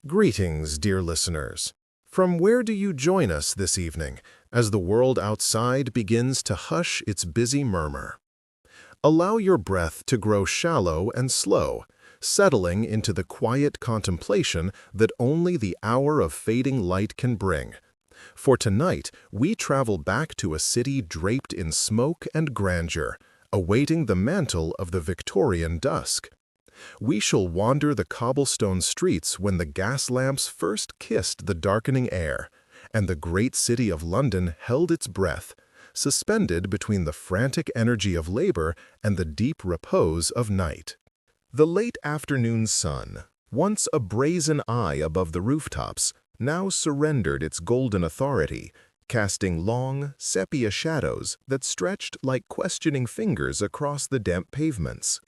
Greetings, dear listeners. From where do you join us this evening as the world outside begins to hush its busy murmur? Allow your breath to grow shallow and slow, settling into the quiet contemplation that only the hour of fading light can bring. For tonight, we travel back to a city draped in smoke and grandeur, awaiting the mantle of the Victorian dusk. We shall wander the cobblestone streets when the gas lamps first kissed the darkening air, and the great city of London held its breath, suspended between the frantic energy of labor and the deep repose of night. The late afternoon sun, once a brazen eye above the rooftops, now surrendered its golden authority, casting long, sepia shadows that stretched like questioning fingers across the damp pavements.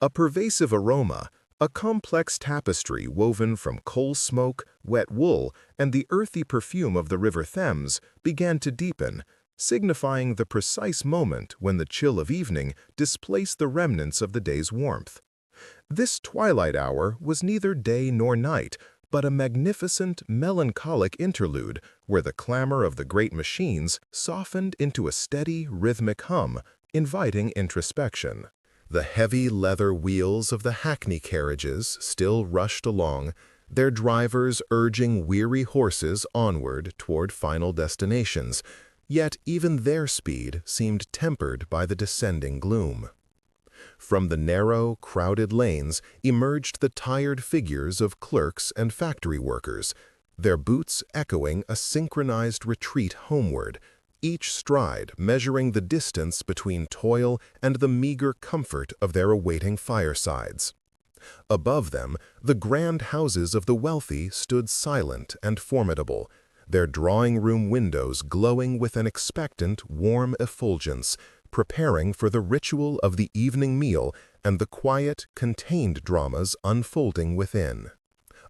A pervasive aroma, a complex tapestry woven from coal smoke, wet wool, and the earthy perfume of the River Thames, began to deepen, signifying the precise moment when the chill of evening displaced the remnants of the day's warmth. This twilight hour was neither day nor night, but a magnificent, melancholic interlude where the clamor of the great machines softened into a steady, rhythmic hum, inviting introspection. The heavy leather wheels of the hackney carriages still rushed along, their drivers urging weary horses onward toward final destinations, yet even their speed seemed tempered by the descending gloom. From the narrow, crowded lanes emerged the tired figures of clerks and factory workers, their boots echoing a synchronized retreat homeward, each stride measuring the distance between toil and the meager comfort of their awaiting firesides. Above them, the grand houses of the wealthy stood silent and formidable, their drawing-room windows glowing with an expectant, warm effulgence, preparing for the ritual of the evening meal and the quiet, contained dramas unfolding within.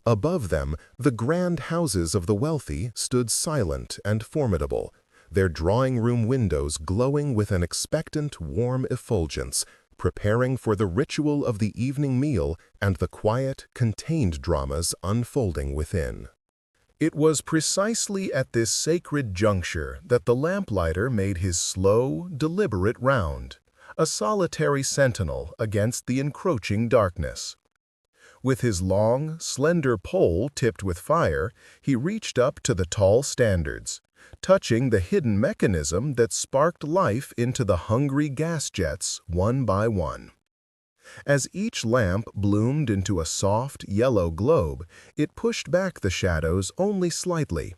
Above them, the grand houses of the wealthy stood silent and formidable, their drawing-room windows glowing with an expectant, warm effulgence, preparing for the ritual of the evening meal and the quiet, contained dramas unfolding within. It was precisely at this sacred juncture that the lamplighter made his slow, deliberate round, a solitary sentinel against the encroaching darkness. With his long, slender pole tipped with fire, he reached up to the tall standards, touching the hidden mechanism that sparked life into the hungry gas jets one by one. As each lamp bloomed into a soft, yellow globe, it pushed back the shadows only slightly,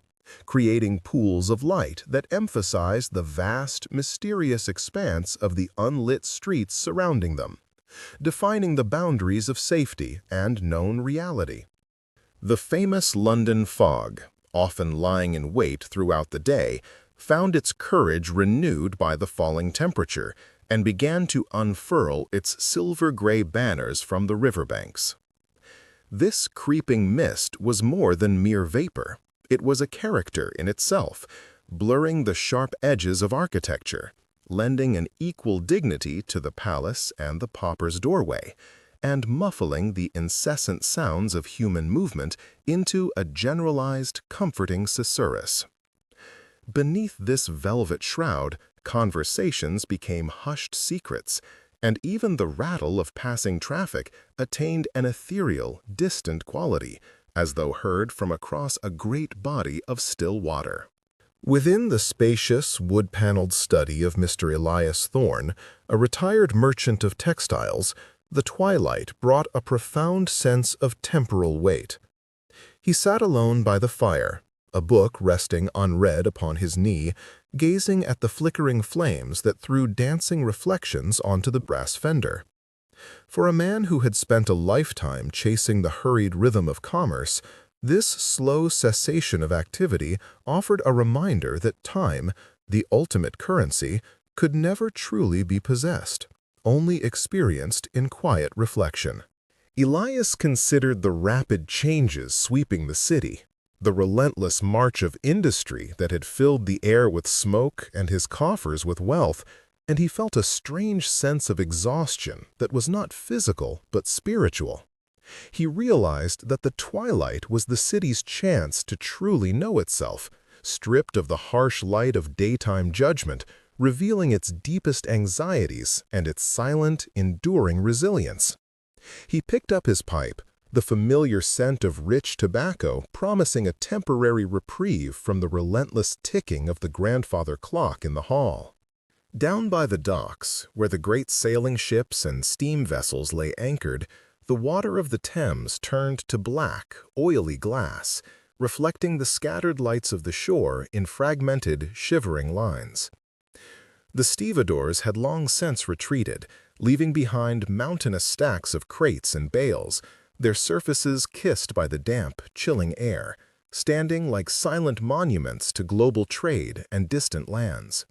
creating pools of light that emphasized the vast, mysterious expanse of the unlit streets surrounding them, defining the boundaries of safety and known reality. The famous London fog, often lying in wait throughout the day, found its courage renewed by the falling temperature and began to unfurl its silver-gray banners from the riverbanks. This creeping mist was more than mere vapor. It was a character in itself, blurring the sharp edges of architecture, lending an equal dignity to the palace and the pauper's doorway, and muffling the incessant sounds of human movement into a generalized, comforting susurrus. Beneath this velvet shroud, conversations became hushed secrets, and even the rattle of passing traffic attained an ethereal, distant quality, as though heard from across a great body of still water. Within the spacious, wood-paneled study of Mr. Elias Thorne, a retired merchant of textiles, the twilight brought a profound sense of temporal weight. He sat alone by the fire, a book resting unread upon his knee, gazing at the flickering flames that threw dancing reflections onto the brass fender. For a man who had spent a lifetime chasing the hurried rhythm of commerce, this slow cessation of activity offered a reminder that time, the ultimate currency, could never truly be possessed, only experienced in quiet reflection. Elias considered the rapid changes sweeping the city, the relentless march of industry that had filled the air with smoke and his coffers with wealth, and he felt a strange sense of exhaustion that was not physical but spiritual. He realized that the twilight was the city's chance to truly know itself, stripped of the harsh light of daytime judgment, revealing its deepest anxieties and its silent, enduring resilience. He picked up his pipe, the familiar scent of rich tobacco promising a temporary reprieve from the relentless ticking of the grandfather clock in the hall. Down by the docks, where the great sailing ships and steam vessels lay anchored, the water of the Thames turned to black, oily glass, reflecting the scattered lights of the shore in fragmented, shivering lines. The stevedores had long since retreated, leaving behind mountainous stacks of crates and bales, their surfaces kissed by the damp, chilling air, standing like silent monuments to global trade and distant lands.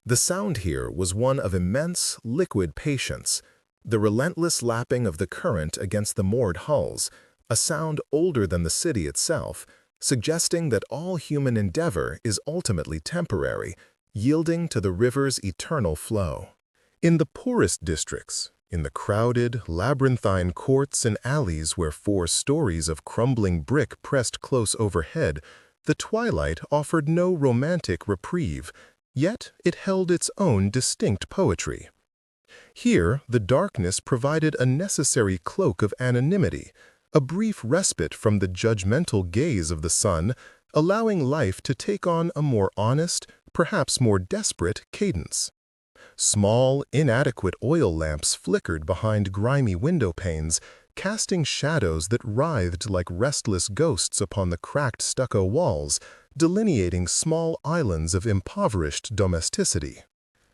The sound here was one of immense, liquid patience, the relentless lapping of the current against the moored hulls, a sound older than the city itself, suggesting that all human endeavor is ultimately temporary, yielding to the river's eternal flow. In the poorest districts, in the crowded, labyrinthine courts and alleys where 4 stories of crumbling brick pressed close overhead, the twilight offered no romantic reprieve, yet it held its own distinct poetry. Here, the darkness provided a necessary cloak of anonymity, a brief respite from the judgmental gaze of the sun, allowing life to take on a more honest, perhaps more desperate cadence. Small, inadequate oil lamps flickered behind grimy window panes, casting shadows that writhed like restless ghosts upon the cracked stucco walls, delineating small islands of impoverished domesticity.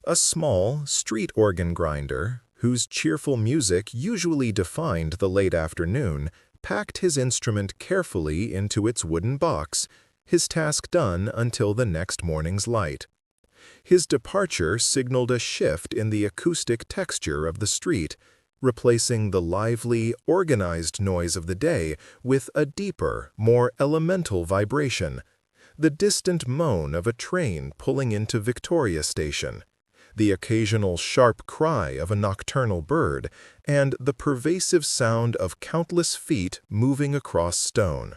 A small, street organ grinder, whose cheerful music usually defined the late afternoon, packed his instrument carefully into its wooden box, his task done until the next morning's light. His departure signaled a shift in the acoustic texture of the street, replacing the lively, organized noise of the day with a deeper, more elemental vibration, the distant moan of a train pulling into Victoria Station, the occasional sharp cry of a nocturnal bird, and the pervasive sound of countless feet moving across stone.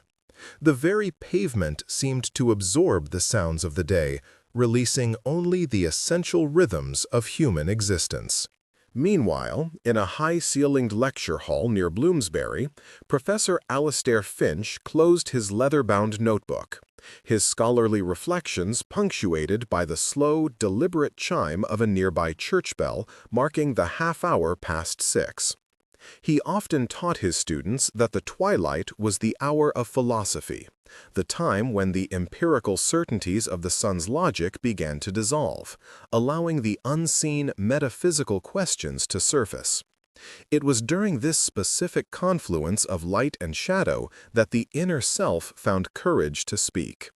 The very pavement seemed to absorb the sounds of the day, releasing only the essential rhythms of human existence. Meanwhile, in a high-ceilinged lecture hall near Bloomsbury, Professor Alastair Finch closed his leather-bound notebook, his scholarly reflections punctuated by the slow, deliberate chime of a nearby church bell marking the half-hour past 6. He often taught his students that the twilight was the hour of philosophy, the time when the empirical certainties of the sun's logic began to dissolve, allowing the unseen metaphysical questions to surface. It was during this specific confluence of light and shadow that the inner self found courage to speak.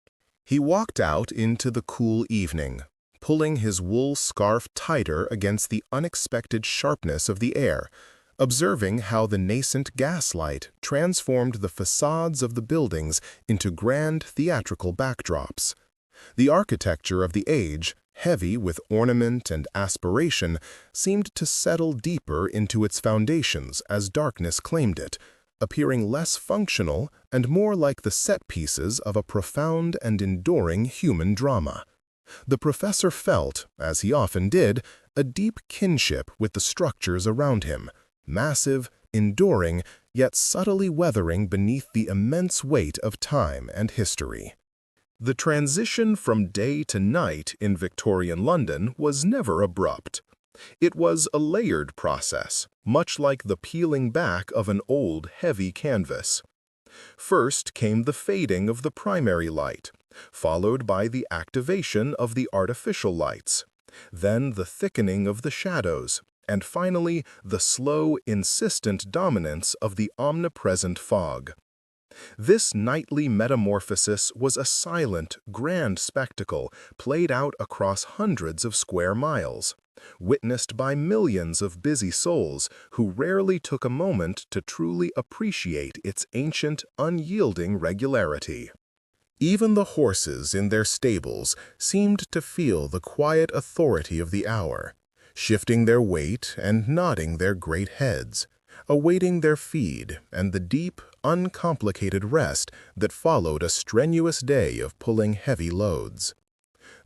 He walked out into the cool evening, pulling his wool scarf tighter against the unexpected sharpness of the air, observing how the nascent gaslight transformed the facades of the buildings into grand theatrical backdrops. The architecture of the age, heavy with ornament and aspiration, seemed to settle deeper into its foundations as darkness claimed it, appearing less functional and more like the set pieces of a profound and enduring human drama. The professor felt, as he often did, a deep kinship with the structures around him, massive, enduring, yet subtly weathering beneath the immense weight of time and history. The transition from day to night in Victorian London was never abrupt. It was a layered process, much like the peeling back of an old, heavy canvas. First came the fading of the primary light, followed by the activation of the artificial lights, then the thickening of the shadows, and finally the slow, insistent dominance of the omnipresent fog. This nightly metamorphosis was a silent, grand spectacle played out across hundreds of square miles, witnessed by millions of busy souls who rarely took a moment to truly appreciate its ancient, unyielding regularity. Even the horses in their stables seemed to feel the quiet authority of the hour, shifting their weight and nodding their great heads, awaiting their feed and the deep, uncomplicated rest that followed a strenuous day of pulling heavy loads.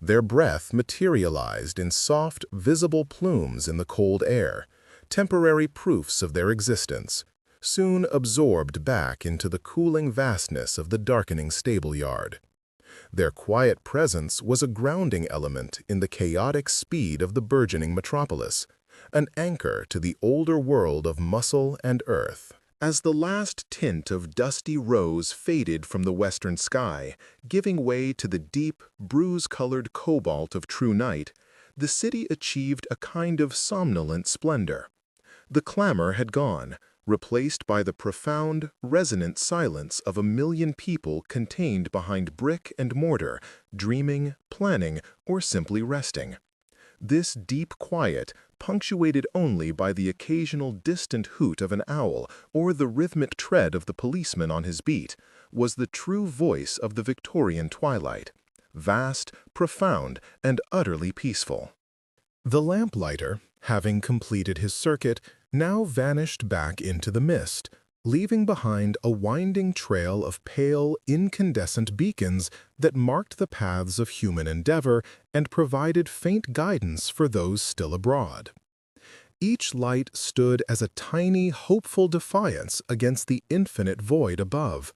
Their breath materialized in soft, visible plumes in the cold air, temporary proofs of their existence, soon absorbed back into the cooling vastness of the darkening stable-yard. Their quiet presence was a grounding element in the chaotic speed of the burgeoning metropolis, an anchor to the older world of muscle and earth. As the last tint of dusty rose faded from the western sky, giving way to the deep, bruise-colored cobalt of true night, the city achieved a kind of somnolent splendor. The clamor had gone, replaced by the profound, resonant silence of a million people contained behind brick and mortar, dreaming, planning, or simply resting. This deep quiet, punctuated only by the occasional distant hoot of an owl or the rhythmic tread of the policeman on his beat, was the true voice of the Victorian twilight, vast, profound, and utterly peaceful. The lamplighter, having completed his circuit, now vanished back into the mist, leaving behind a winding trail of pale, incandescent beacons that marked the paths of human endeavor and provided faint guidance for those still abroad. Each light stood as a tiny, hopeful defiance against the infinite void above,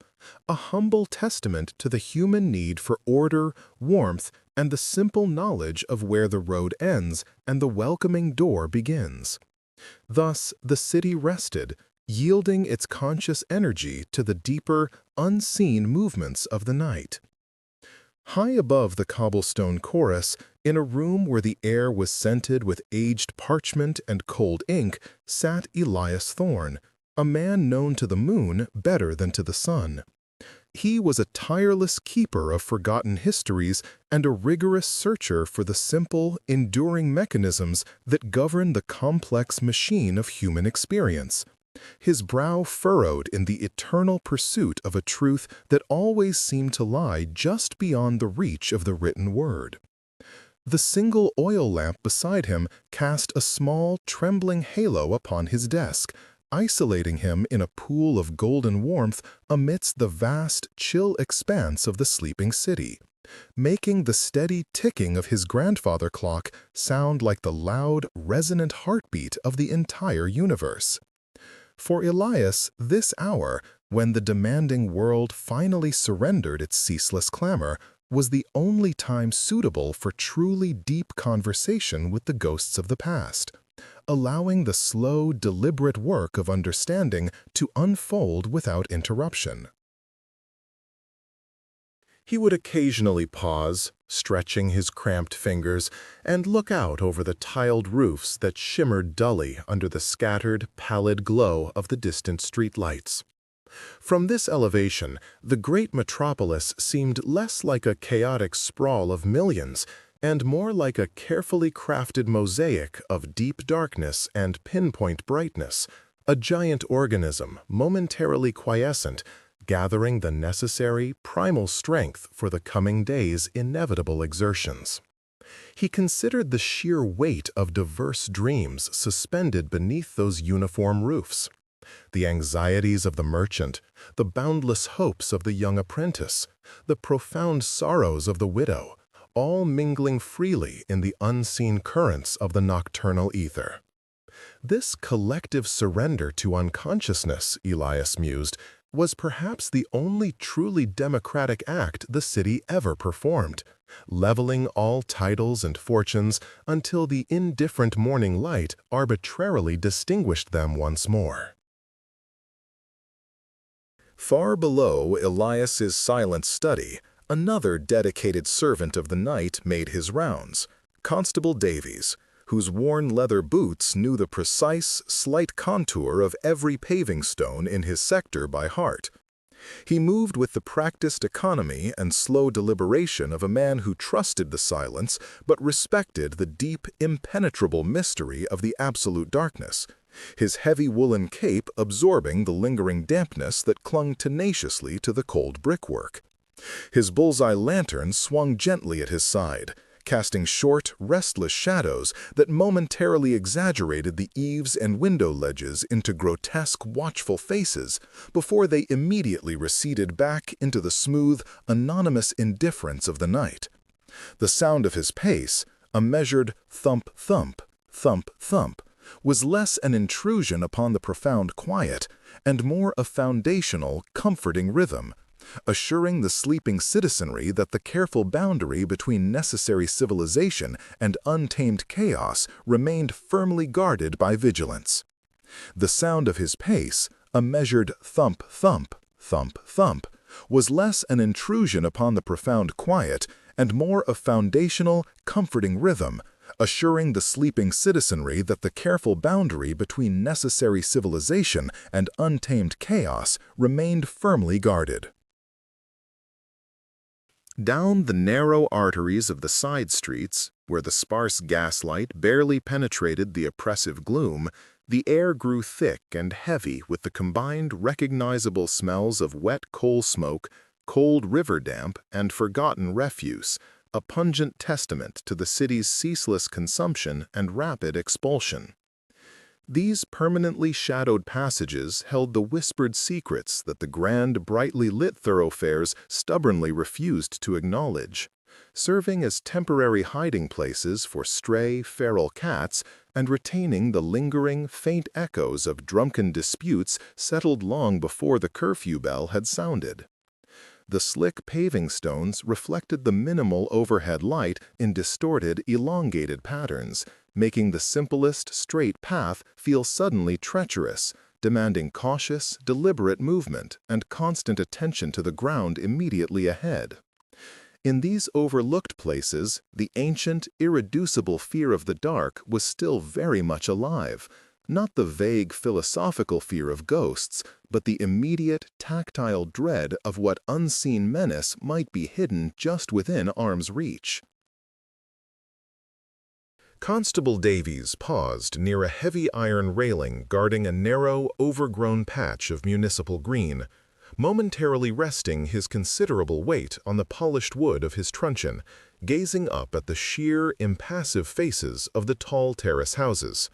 a humble testament to the human need for order, warmth, and the simple knowledge of where the road ends and the welcoming door begins. Thus, the city rested, yielding its conscious energy to the deeper, unseen movements of the night. High above the cobblestone chorus, in a room where the air was scented with aged parchment and cold ink, sat Elias Thorne, a man known to the moon better than to the sun. He was a tireless keeper of forgotten histories and a rigorous searcher for the simple, enduring mechanisms that govern the complex machine of human experience. His brow furrowed in the eternal pursuit of a truth that always seemed to lie just beyond the reach of the written word. The single oil lamp beside him cast a small, trembling halo upon his desk, isolating him in a pool of golden warmth amidst the vast, chill expanse of the sleeping city, making the steady ticking of his grandfather clock sound like the loud, resonant heartbeat of the entire universe. For Elias, this hour, when the demanding world finally surrendered its ceaseless clamor, was the only time suitable for truly deep conversation with the ghosts of the past, allowing the slow, deliberate work of understanding to unfold without interruption. He would occasionally pause, stretching his cramped fingers, and look out over the tiled roofs that shimmered dully under the scattered, pallid glow of the distant streetlights. From this elevation, the great metropolis seemed less like a chaotic sprawl of millions and more like a carefully crafted mosaic of deep darkness and pinpoint brightness, a giant organism momentarily quiescent, gathering the necessary, primal strength for the coming day's inevitable exertions. He considered the sheer weight of diverse dreams suspended beneath those uniform roofs. The anxieties of the merchant, the boundless hopes of the young apprentice, the profound sorrows of the widow, all mingling freely in the unseen currents of the nocturnal ether. This collective surrender to unconsciousness, Elias mused, was perhaps the only truly democratic act the city ever performed, leveling all titles and fortunes until the indifferent morning light arbitrarily distinguished them once more. Far below Elias's silent study, another dedicated servant of the night made his rounds, Constable Davies, whose worn leather boots knew the precise, slight contour of every paving stone in his sector by heart. He moved with the practiced economy and slow deliberation of a man who trusted the silence but respected the deep, impenetrable mystery of the absolute darkness, his heavy woolen cape absorbing the lingering dampness that clung tenaciously to the cold brickwork. His bullseye lantern swung gently at his side, casting short, restless shadows that momentarily exaggerated the eaves and window ledges into grotesque, watchful faces before they immediately receded back into the smooth, anonymous indifference of the night. The sound of his pace, a measured thump-thump, thump-thump, was less an intrusion upon the profound quiet and more a foundational, comforting rhythm, assuring the sleeping citizenry that the careful boundary between necessary civilization and untamed chaos remained firmly guarded by vigilance. The sound of his pace, a measured thump-thump, thump-thump, was less an intrusion upon the profound quiet and more a foundational, comforting rhythm, assuring the sleeping citizenry that the careful boundary between necessary civilization and untamed chaos remained firmly guarded. Down the narrow arteries of the side streets, where the sparse gaslight barely penetrated the oppressive gloom, the air grew thick and heavy with the combined recognizable smells of wet coal smoke, cold river damp, and forgotten refuse, a pungent testament to the city's ceaseless consumption and rapid expulsion. These permanently shadowed passages held the whispered secrets that the grand, brightly lit thoroughfares stubbornly refused to acknowledge, serving as temporary hiding places for stray, feral cats and retaining the lingering, faint echoes of drunken disputes settled long before the curfew bell had sounded. The slick paving stones reflected the minimal overhead light in distorted, elongated patterns, making the simplest, straight path feel suddenly treacherous, demanding cautious, deliberate movement and constant attention to the ground immediately ahead. In these overlooked places, the ancient, irreducible fear of the dark was still very much alive, not the vague philosophical fear of ghosts, but the immediate, tactile dread of what unseen menace might be hidden just within arm's reach. Constable Davies paused near a heavy iron railing guarding a narrow, overgrown patch of municipal green, momentarily resting his considerable weight on the polished wood of his truncheon, gazing up at the sheer, impassive faces of the tall terrace houses.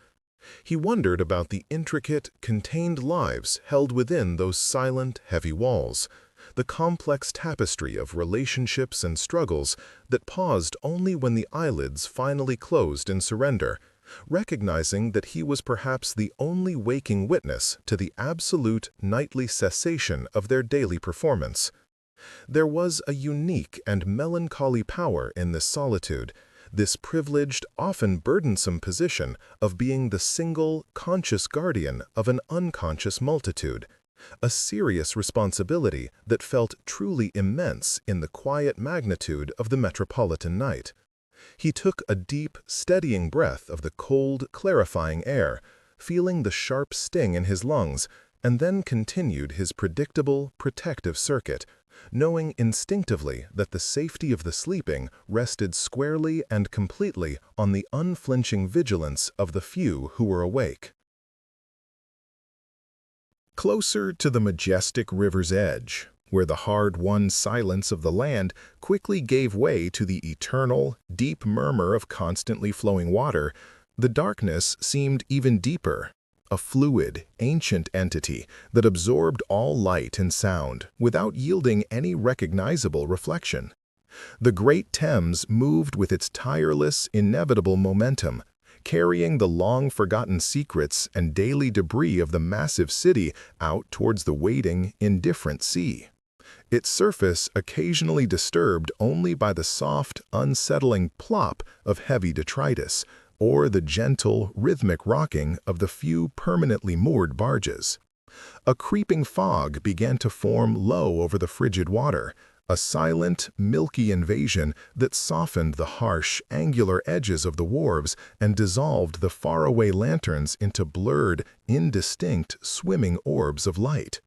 He wondered about the intricate, contained lives held within those silent, heavy walls, the complex tapestry of relationships and struggles that paused only when the eyelids finally closed in surrender, recognizing that he was perhaps the only waking witness to the absolute nightly cessation of their daily performance. There was a unique and melancholy power in this solitude, this privileged, often burdensome position of being the single, conscious guardian of an unconscious multitude, a serious responsibility that felt truly immense in the quiet magnitude of the metropolitan night. He took a deep, steadying breath of the cold, clarifying air, feeling the sharp sting in his lungs, and then continued his predictable, protective circuit, knowing instinctively that the safety of the sleeping rested squarely and completely on the unflinching vigilance of the few who were awake. Closer to the majestic river's edge, where the hard-won silence of the land quickly gave way to the eternal, deep murmur of constantly flowing water, the darkness seemed even deeper, a fluid, ancient entity that absorbed all light and sound without yielding any recognizable reflection. The great Thames moved with its tireless, inevitable momentum, carrying the long-forgotten secrets and daily debris of the massive city out towards the waiting, indifferent sea. Its surface occasionally disturbed only by the soft, unsettling plop of heavy detritus, or the gentle, rhythmic rocking of the few permanently moored barges. A creeping fog began to form low over the frigid water, a silent, milky invasion that softened the harsh, angular edges of the wharves and dissolved the faraway lanterns into blurred, indistinct, swimming orbs of light.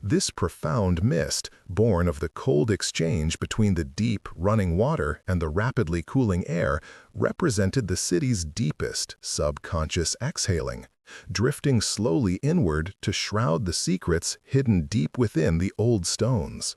This profound mist, born of the cold exchange between the deep, running water and the rapidly cooling air, represented the city's deepest, subconscious exhaling, drifting slowly inward to shroud the secrets hidden deep within the old stones.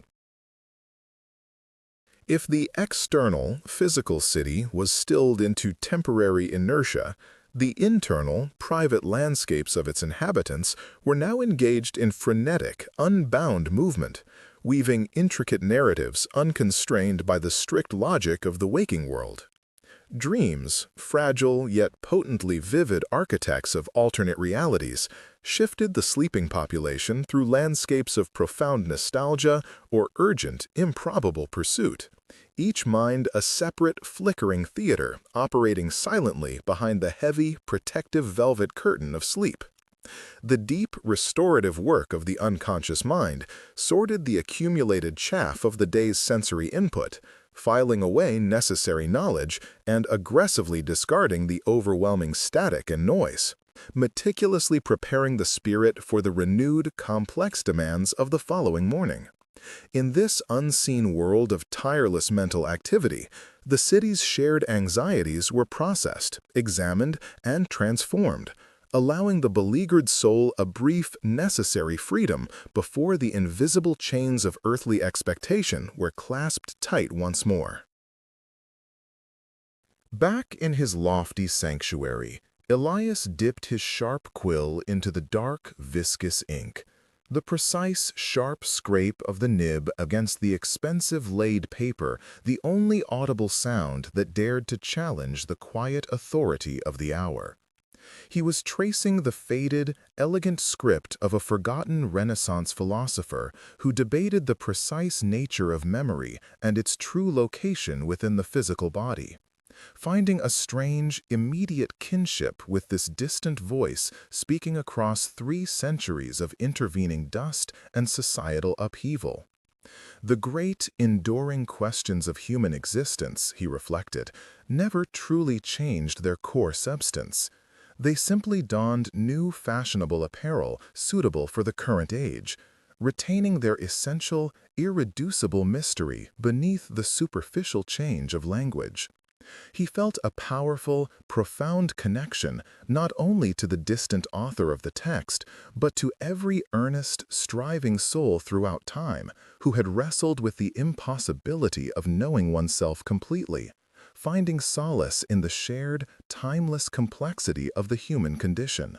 If the external, physical city was stilled into temporary inertia, the internal, private landscapes of its inhabitants were now engaged in frenetic, unbound movement, weaving intricate narratives unconstrained by the strict logic of the waking world. Dreams, fragile yet potently vivid architects of alternate realities, shifted the sleeping population through landscapes of profound nostalgia or urgent, improbable pursuit, each mind a separate, flickering theater operating silently behind the heavy, protective velvet curtain of sleep. The deep, restorative work of the unconscious mind sorted the accumulated chaff of the day's sensory input, filing away necessary knowledge and aggressively discarding the overwhelming static and noise, meticulously preparing the spirit for the renewed, complex demands of the following morning. In this unseen world of tireless mental activity, the city's shared anxieties were processed, examined, and transformed, allowing the beleaguered soul a brief, necessary freedom before the invisible chains of earthly expectation were clasped tight once more. Back in his lofty sanctuary, Elias dipped his sharp quill into the dark, viscous ink. The precise, sharp scrape of the nib against the expensive laid paper, the only audible sound that dared to challenge the quiet authority of the hour. He was tracing the faded, elegant script of a forgotten Renaissance philosopher who debated the precise nature of memory and its true location within the physical body. Finding a strange, immediate kinship with this distant voice speaking across 3 centuries of intervening dust and societal upheaval. The great, enduring questions of human existence, he reflected, never truly changed their core substance. They simply donned new fashionable apparel suitable for the current age, retaining their essential, irreducible mystery beneath the superficial change of language. He felt a powerful, profound connection not only to the distant author of the text, but to every earnest, striving soul throughout time who had wrestled with the impossibility of knowing oneself completely, finding solace in the shared, timeless complexity of the human condition.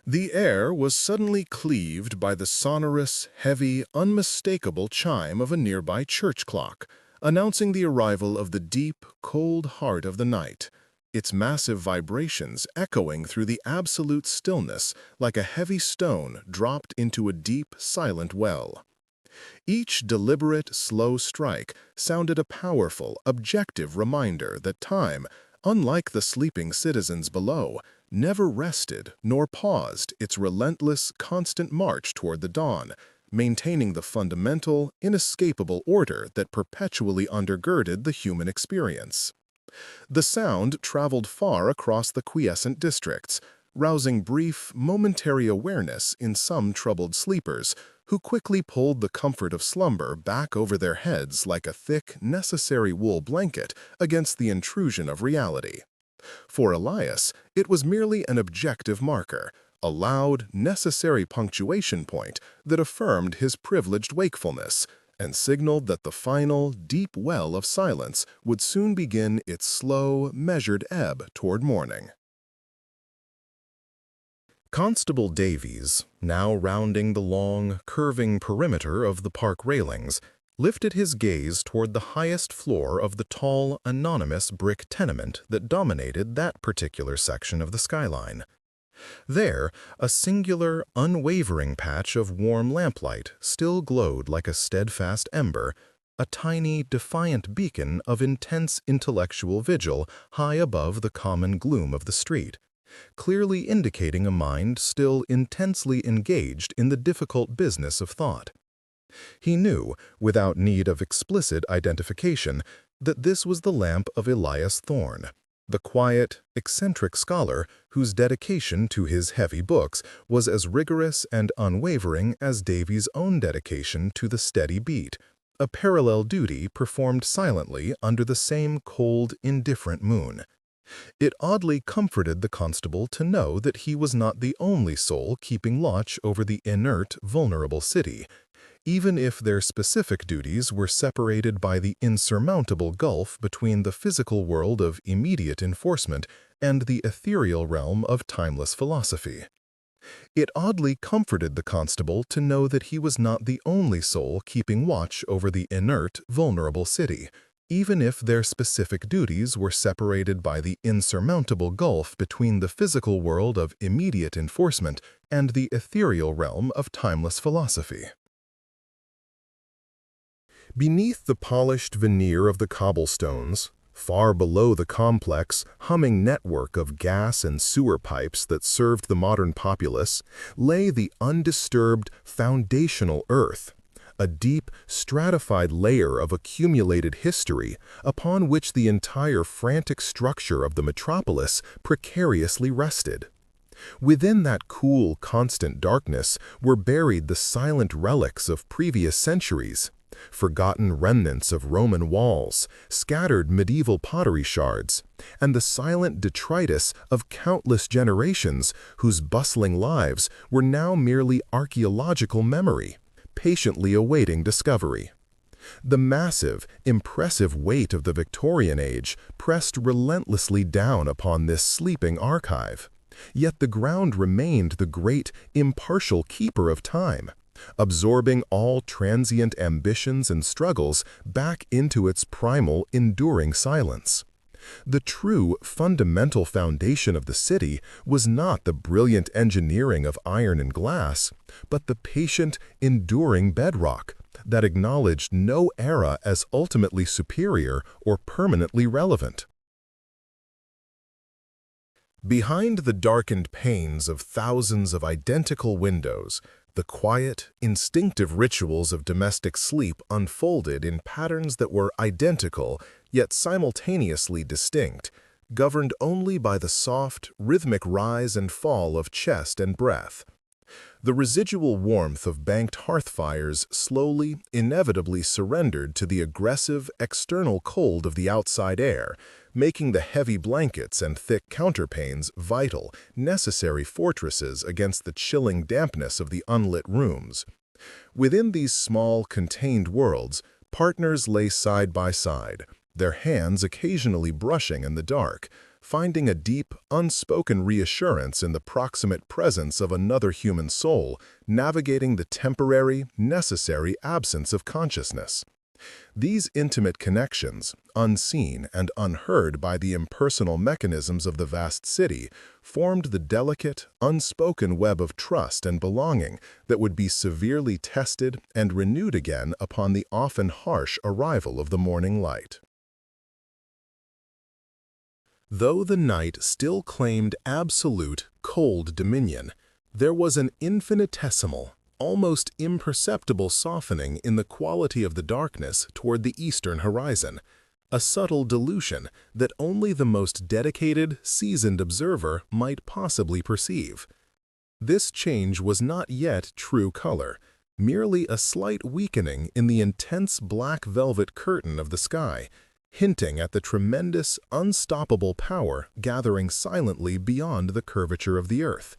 The air was suddenly cleaved by the sonorous, heavy, unmistakable chime of a nearby church clock, announcing the arrival of the deep, cold heart of the night, its massive vibrations echoing through the absolute stillness like a heavy stone dropped into a deep, silent well. Each deliberate, slow strike sounded a powerful, objective reminder that time, unlike the sleeping citizens below, never rested nor paused its relentless, constant march toward the dawn, maintaining the fundamental, inescapable order that perpetually undergirded the human experience. The sound traveled far across the quiescent districts, rousing brief, momentary awareness in some troubled sleepers, who quickly pulled the comfort of slumber back over their heads like a thick, necessary wool blanket against the intrusion of reality. For Elias, it was merely an objective marker, a loud, necessary punctuation point that affirmed his privileged wakefulness and signaled that the final, deep well of silence would soon begin its slow, measured ebb toward morning. Constable Davies, now rounding the long, curving perimeter of the park railings, lifted his gaze toward the highest floor of the tall, anonymous brick tenement that dominated that particular section of the skyline. There, a singular, unwavering patch of warm lamplight still glowed like a steadfast ember, a tiny, defiant beacon of intense intellectual vigil high above the common gloom of the street, clearly indicating a mind still intensely engaged in the difficult business of thought. He knew, without need of explicit identification, that this was the lamp of Elias Thorne, the quiet, eccentric scholar whose dedication to his heavy books was as rigorous and unwavering as Davies' own dedication to the steady beat, a parallel duty performed silently under the same cold, indifferent moon. It oddly comforted the constable to know that he was not the only soul keeping watch over the inert, vulnerable city. even if their specific duties were separated by the insurmountable gulf between the physical world of immediate enforcement and the ethereal realm of timeless philosophy. It oddly comforted the constable to know that he was not the only soul keeping watch over the inert, vulnerable city, even if their specific duties were separated by the insurmountable gulf between the physical world of immediate enforcement and the ethereal realm of timeless philosophy. Beneath the polished veneer of the cobblestones, far below the complex, humming network of gas and sewer pipes that served the modern populace, lay the undisturbed, foundational earth, a deep, stratified layer of accumulated history upon which the entire frantic structure of the metropolis precariously rested. Within that cool, constant darkness were buried the silent relics of previous centuries, forgotten remnants of Roman walls, scattered medieval pottery shards, and the silent detritus of countless generations whose bustling lives were now merely archaeological memory, patiently awaiting discovery. The massive, impressive weight of the Victorian age pressed relentlessly down upon this sleeping archive, yet the ground remained the great, impartial keeper of time, absorbing all transient ambitions and struggles back into its primal, enduring silence. The true, fundamental foundation of the city was not the brilliant engineering of iron and glass, but the patient, enduring bedrock that acknowledged no era as ultimately superior or permanently relevant. Behind the darkened panes of thousands of identical windows, the quiet, instinctive rituals of domestic sleep unfolded in patterns that were identical yet simultaneously distinct, governed only by the soft, rhythmic rise and fall of chest and breath. The residual warmth of banked hearth fires slowly, inevitably surrendered to the aggressive, external cold of the outside air, making the heavy blankets and thick counterpanes vital, necessary fortresses against the chilling dampness of the unlit rooms. Within these small, contained worlds, partners lay side by side, their hands occasionally brushing in the dark, finding a deep, unspoken reassurance in the proximate presence of another human soul, navigating the temporary, necessary absence of consciousness. These intimate connections, unseen and unheard by the impersonal mechanisms of the vast city, formed the delicate, unspoken web of trust and belonging that would be severely tested and renewed again upon the often harsh arrival of the morning light. Though the night still claimed absolute, cold dominion, there was an infinitesimal, almost imperceptible softening in the quality of the darkness toward the eastern horizon, a subtle dilution that only the most dedicated, seasoned observer might possibly perceive. This change was not yet true color, merely a slight weakening in the intense black velvet curtain of the sky, hinting at the tremendous, unstoppable power gathering silently beyond the curvature of the earth.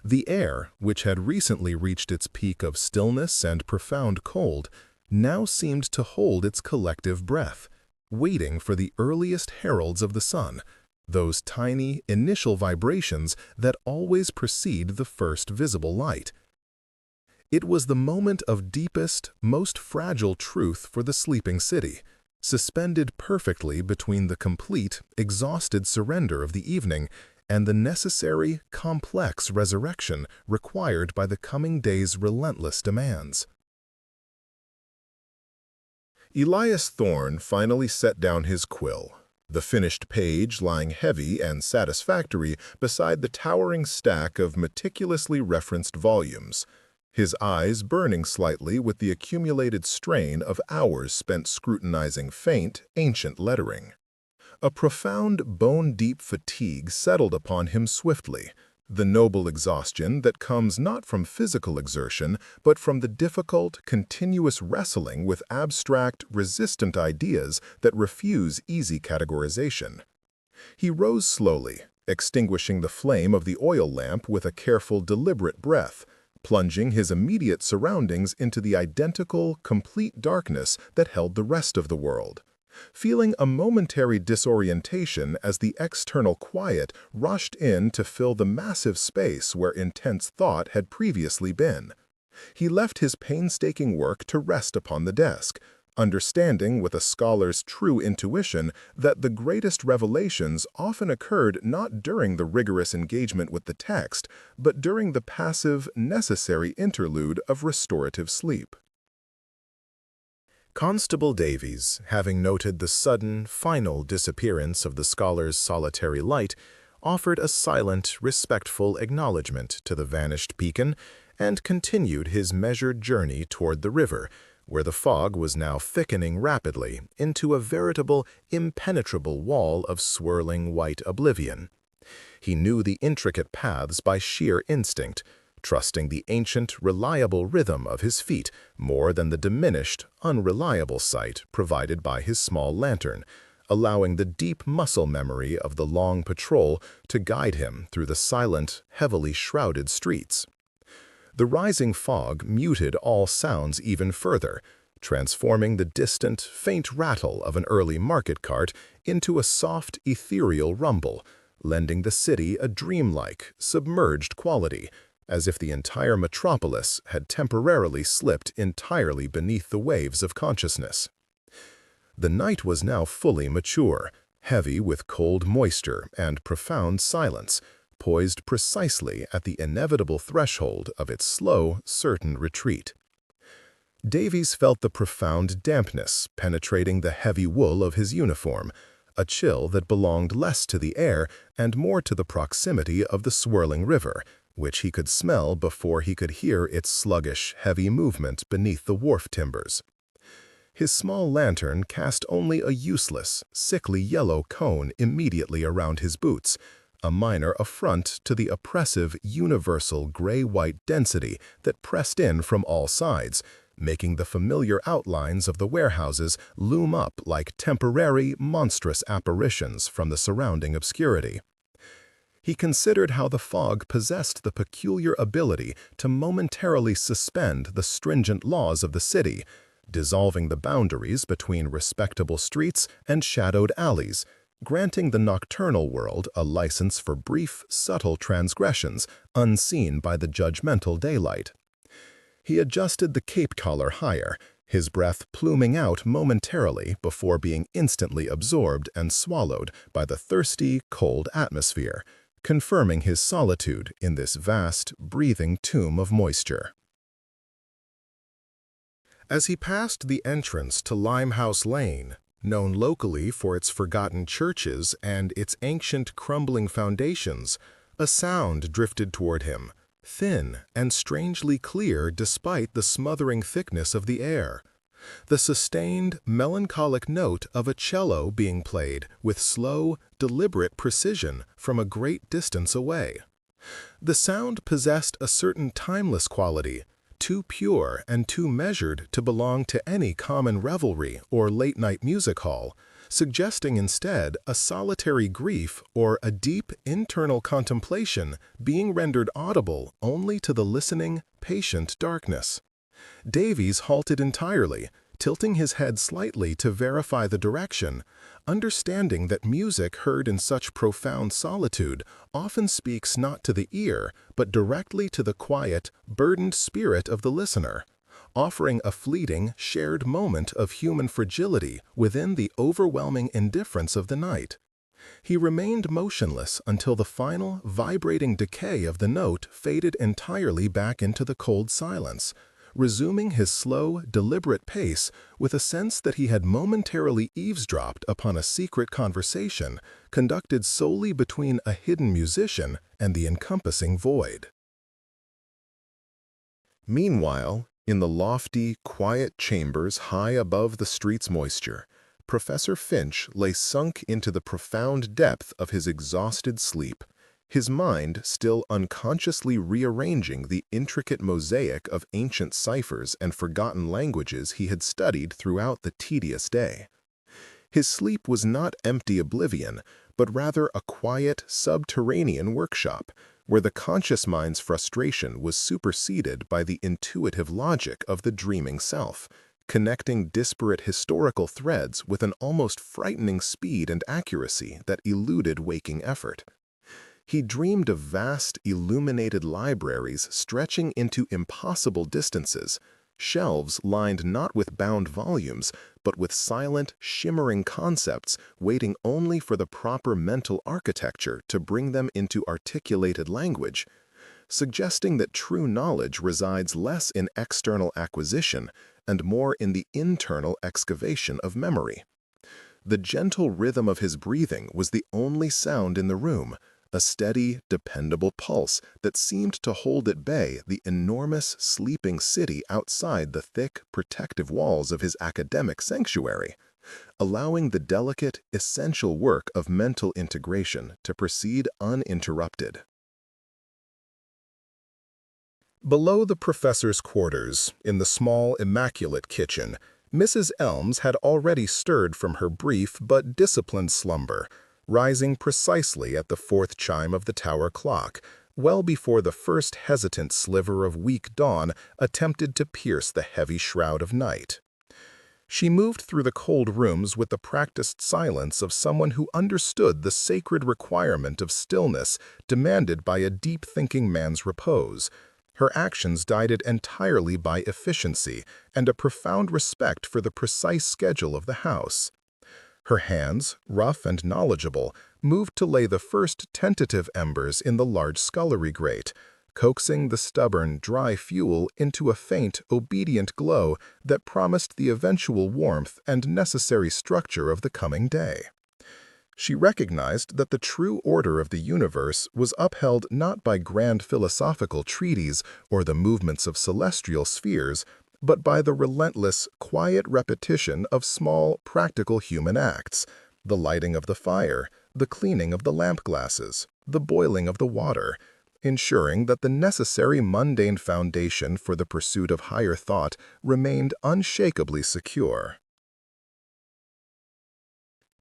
The air, which had recently reached its peak of stillness and profound cold, now seemed to hold its collective breath, waiting for the earliest heralds of the sun, those tiny, initial vibrations that always precede the first visible light. It was the moment of deepest, most fragile truth for the sleeping city, suspended perfectly between the complete, exhausted surrender of the evening and the necessary, complex resurrection required by the coming day's relentless demands. Elias Thorne finally set down his quill, the finished page lying heavy and satisfactory beside the towering stack of meticulously referenced volumes, his eyes burning slightly with the accumulated strain of hours spent scrutinizing faint, ancient lettering. A profound, bone-deep fatigue settled upon him swiftly, the noble exhaustion that comes not from physical exertion, but from the difficult, continuous wrestling with abstract, resistant ideas that refuse easy categorization. He rose slowly, extinguishing the flame of the oil lamp with a careful, deliberate breath, plunging his immediate surroundings into the identical, complete darkness that held the rest of the world. Feeling a momentary disorientation as the external quiet rushed in to fill the massive space where intense thought had previously been. He left his painstaking work to rest upon the desk, understanding with a scholar's true intuition that the greatest revelations often occurred not during the rigorous engagement with the text, but during the passive, necessary interlude of restorative sleep. Constable Davies, having noted the sudden, final disappearance of the scholar's solitary light, offered a silent, respectful acknowledgment to the vanished beacon and continued his measured journey toward the river, where the fog was now thickening rapidly into a veritable, impenetrable wall of swirling white oblivion. He knew the intricate paths by sheer instinct, trusting the ancient, reliable rhythm of his feet more than the diminished, unreliable sight provided by his small lantern, allowing the deep muscle memory of the long patrol to guide him through the silent, heavily shrouded streets. The rising fog muted all sounds even further, transforming the distant, faint rattle of an early market cart into a soft, ethereal rumble, lending the city a dreamlike, submerged quality, as if the entire metropolis had temporarily slipped entirely beneath the waves of consciousness. The night was now fully mature, heavy with cold moisture and profound silence, poised precisely at the inevitable threshold of its slow, certain retreat. Davies felt the profound dampness penetrating the heavy wool of his uniform, a chill that belonged less to the air and more to the proximity of the swirling river, which he could smell before he could hear its sluggish, heavy movement beneath the wharf timbers. His small lantern cast only a useless, sickly yellow cone immediately around his boots, a minor affront to the oppressive, universal gray-white density that pressed in from all sides, making the familiar outlines of the warehouses loom up like temporary, monstrous apparitions from the surrounding obscurity. He considered how the fog possessed the peculiar ability to momentarily suspend the stringent laws of the city, dissolving the boundaries between respectable streets and shadowed alleys, granting the nocturnal world a license for brief, subtle transgressions unseen by the judgmental daylight. He adjusted the cape collar higher, his breath pluming out momentarily before being instantly absorbed and swallowed by the thirsty, cold atmosphere, confirming his solitude in this vast, breathing tomb of moisture. As he passed the entrance to Limehouse Lane, known locally for its forgotten churches and its ancient crumbling foundations, a sound drifted toward him, thin and strangely clear despite the smothering thickness of the air. The sustained, melancholic note of a cello being played with slow, deliberate precision from a great distance away. The sound possessed a certain timeless quality, too pure and too measured to belong to any common revelry or late-night music hall, suggesting instead a solitary grief or a deep internal contemplation being rendered audible only to the listening, patient darkness. Davies halted entirely, tilting his head slightly to verify the direction, understanding that music heard in such profound solitude often speaks not to the ear, but directly to the quiet, burdened spirit of the listener, offering a fleeting, shared moment of human fragility within the overwhelming indifference of the night. He remained motionless until the final, vibrating decay of the note faded entirely back into the cold silence, resuming his slow, deliberate pace with a sense that he had momentarily eavesdropped upon a secret conversation conducted solely between a hidden musician and the encompassing void. Meanwhile, in the lofty, quiet chambers high above the street's moisture, Professor Finch lay sunk into the profound depth of his exhausted sleep, his mind still unconsciously rearranging the intricate mosaic of ancient ciphers and forgotten languages he had studied throughout the tedious day. His sleep was not empty oblivion, but rather a quiet, subterranean workshop, where the conscious mind's frustration was superseded by the intuitive logic of the dreaming self, connecting disparate historical threads with an almost frightening speed and accuracy that eluded waking effort. He dreamed of vast, illuminated libraries stretching into impossible distances, shelves lined not with bound volumes, but with silent, shimmering concepts waiting only for the proper mental architecture to bring them into articulated language, suggesting that true knowledge resides less in external acquisition and more in the internal excavation of memory. The gentle rhythm of his breathing was the only sound in the room, a steady, dependable pulse that seemed to hold at bay the enormous, sleeping city outside the thick, protective walls of his academic sanctuary, allowing the delicate, essential work of mental integration to proceed uninterrupted. Below the professor's quarters, in the small, immaculate kitchen, Mrs. Elms had already stirred from her brief but disciplined slumber, rising precisely at the 4th chime of the tower clock, well before the first hesitant sliver of weak dawn attempted to pierce the heavy shroud of night. She moved through the cold rooms with the practiced silence of someone who understood the sacred requirement of stillness demanded by a deep-thinking man's repose. Her actions guided entirely by efficiency and a profound respect for the precise schedule of the house. Her hands, rough and knowledgeable, moved to lay the first tentative embers in the large scullery grate, coaxing the stubborn, dry fuel into a faint, obedient glow that promised the eventual warmth and necessary structure of the coming day. She recognized that the true order of the universe was upheld not by grand philosophical treatises or the movements of celestial spheres, but by the relentless, quiet repetition of small, practical human acts, the lighting of the fire, the cleaning of the lamp glasses, the boiling of the water, ensuring that the necessary mundane foundation for the pursuit of higher thought remained unshakably secure.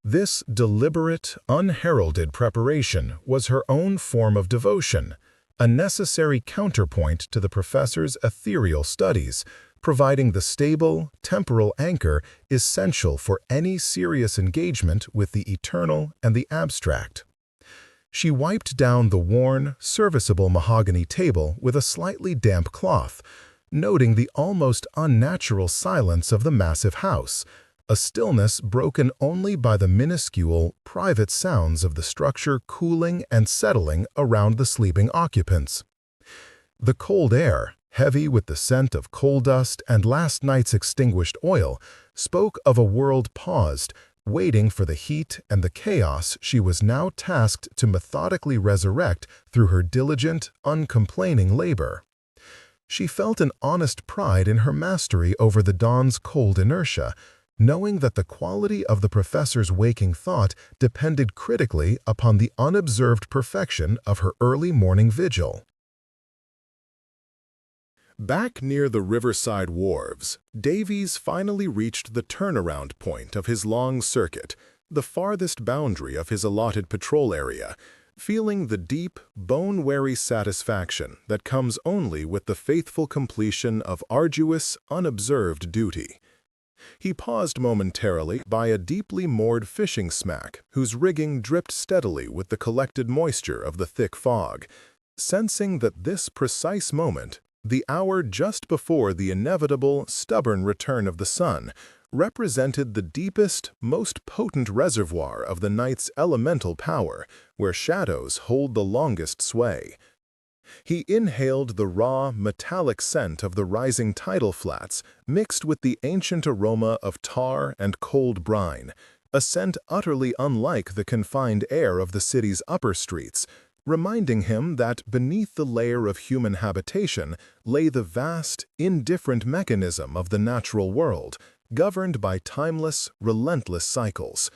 This deliberate, unheralded preparation was her own form of devotion, a necessary counterpoint to the professor's ethereal studies, providing the stable, temporal anchor essential for any serious engagement with the eternal and the abstract. She wiped down the worn, serviceable mahogany table with a slightly damp cloth, noting the almost unnatural silence of the massive house, a stillness broken only by the minuscule, private sounds of the structure cooling and settling around the sleeping occupants. The cold air, heavy with the scent of coal dust and last night's extinguished oil, spoke of a world paused, waiting for the heat and the chaos she was now tasked to methodically resurrect through her diligent, uncomplaining labor. She felt an honest pride in her mastery over the dawn's cold inertia, knowing that the quality of the professor's waking thought depended critically upon the unobserved perfection of her early morning vigil. Back near the riverside wharves, Davies finally reached the turnaround point of his long circuit, the farthest boundary of his allotted patrol area, feeling the deep, bone-weary satisfaction that comes only with the faithful completion of arduous, unobserved duty. He paused momentarily by a deeply moored fishing smack whose rigging dripped steadily with the collected moisture of the thick fog, sensing that this precise moment, the hour just before the inevitable, stubborn return of the sun, represented the deepest, most potent reservoir of the night's elemental power, where shadows hold the longest sway. He inhaled the raw, metallic scent of the rising tidal flats, mixed with the ancient aroma of tar and cold brine, a scent utterly unlike the confined air of the city's upper streets, reminding him that beneath the layer of human habitation lay the vast, indifferent mechanism of the natural world, governed by timeless, relentless cycles.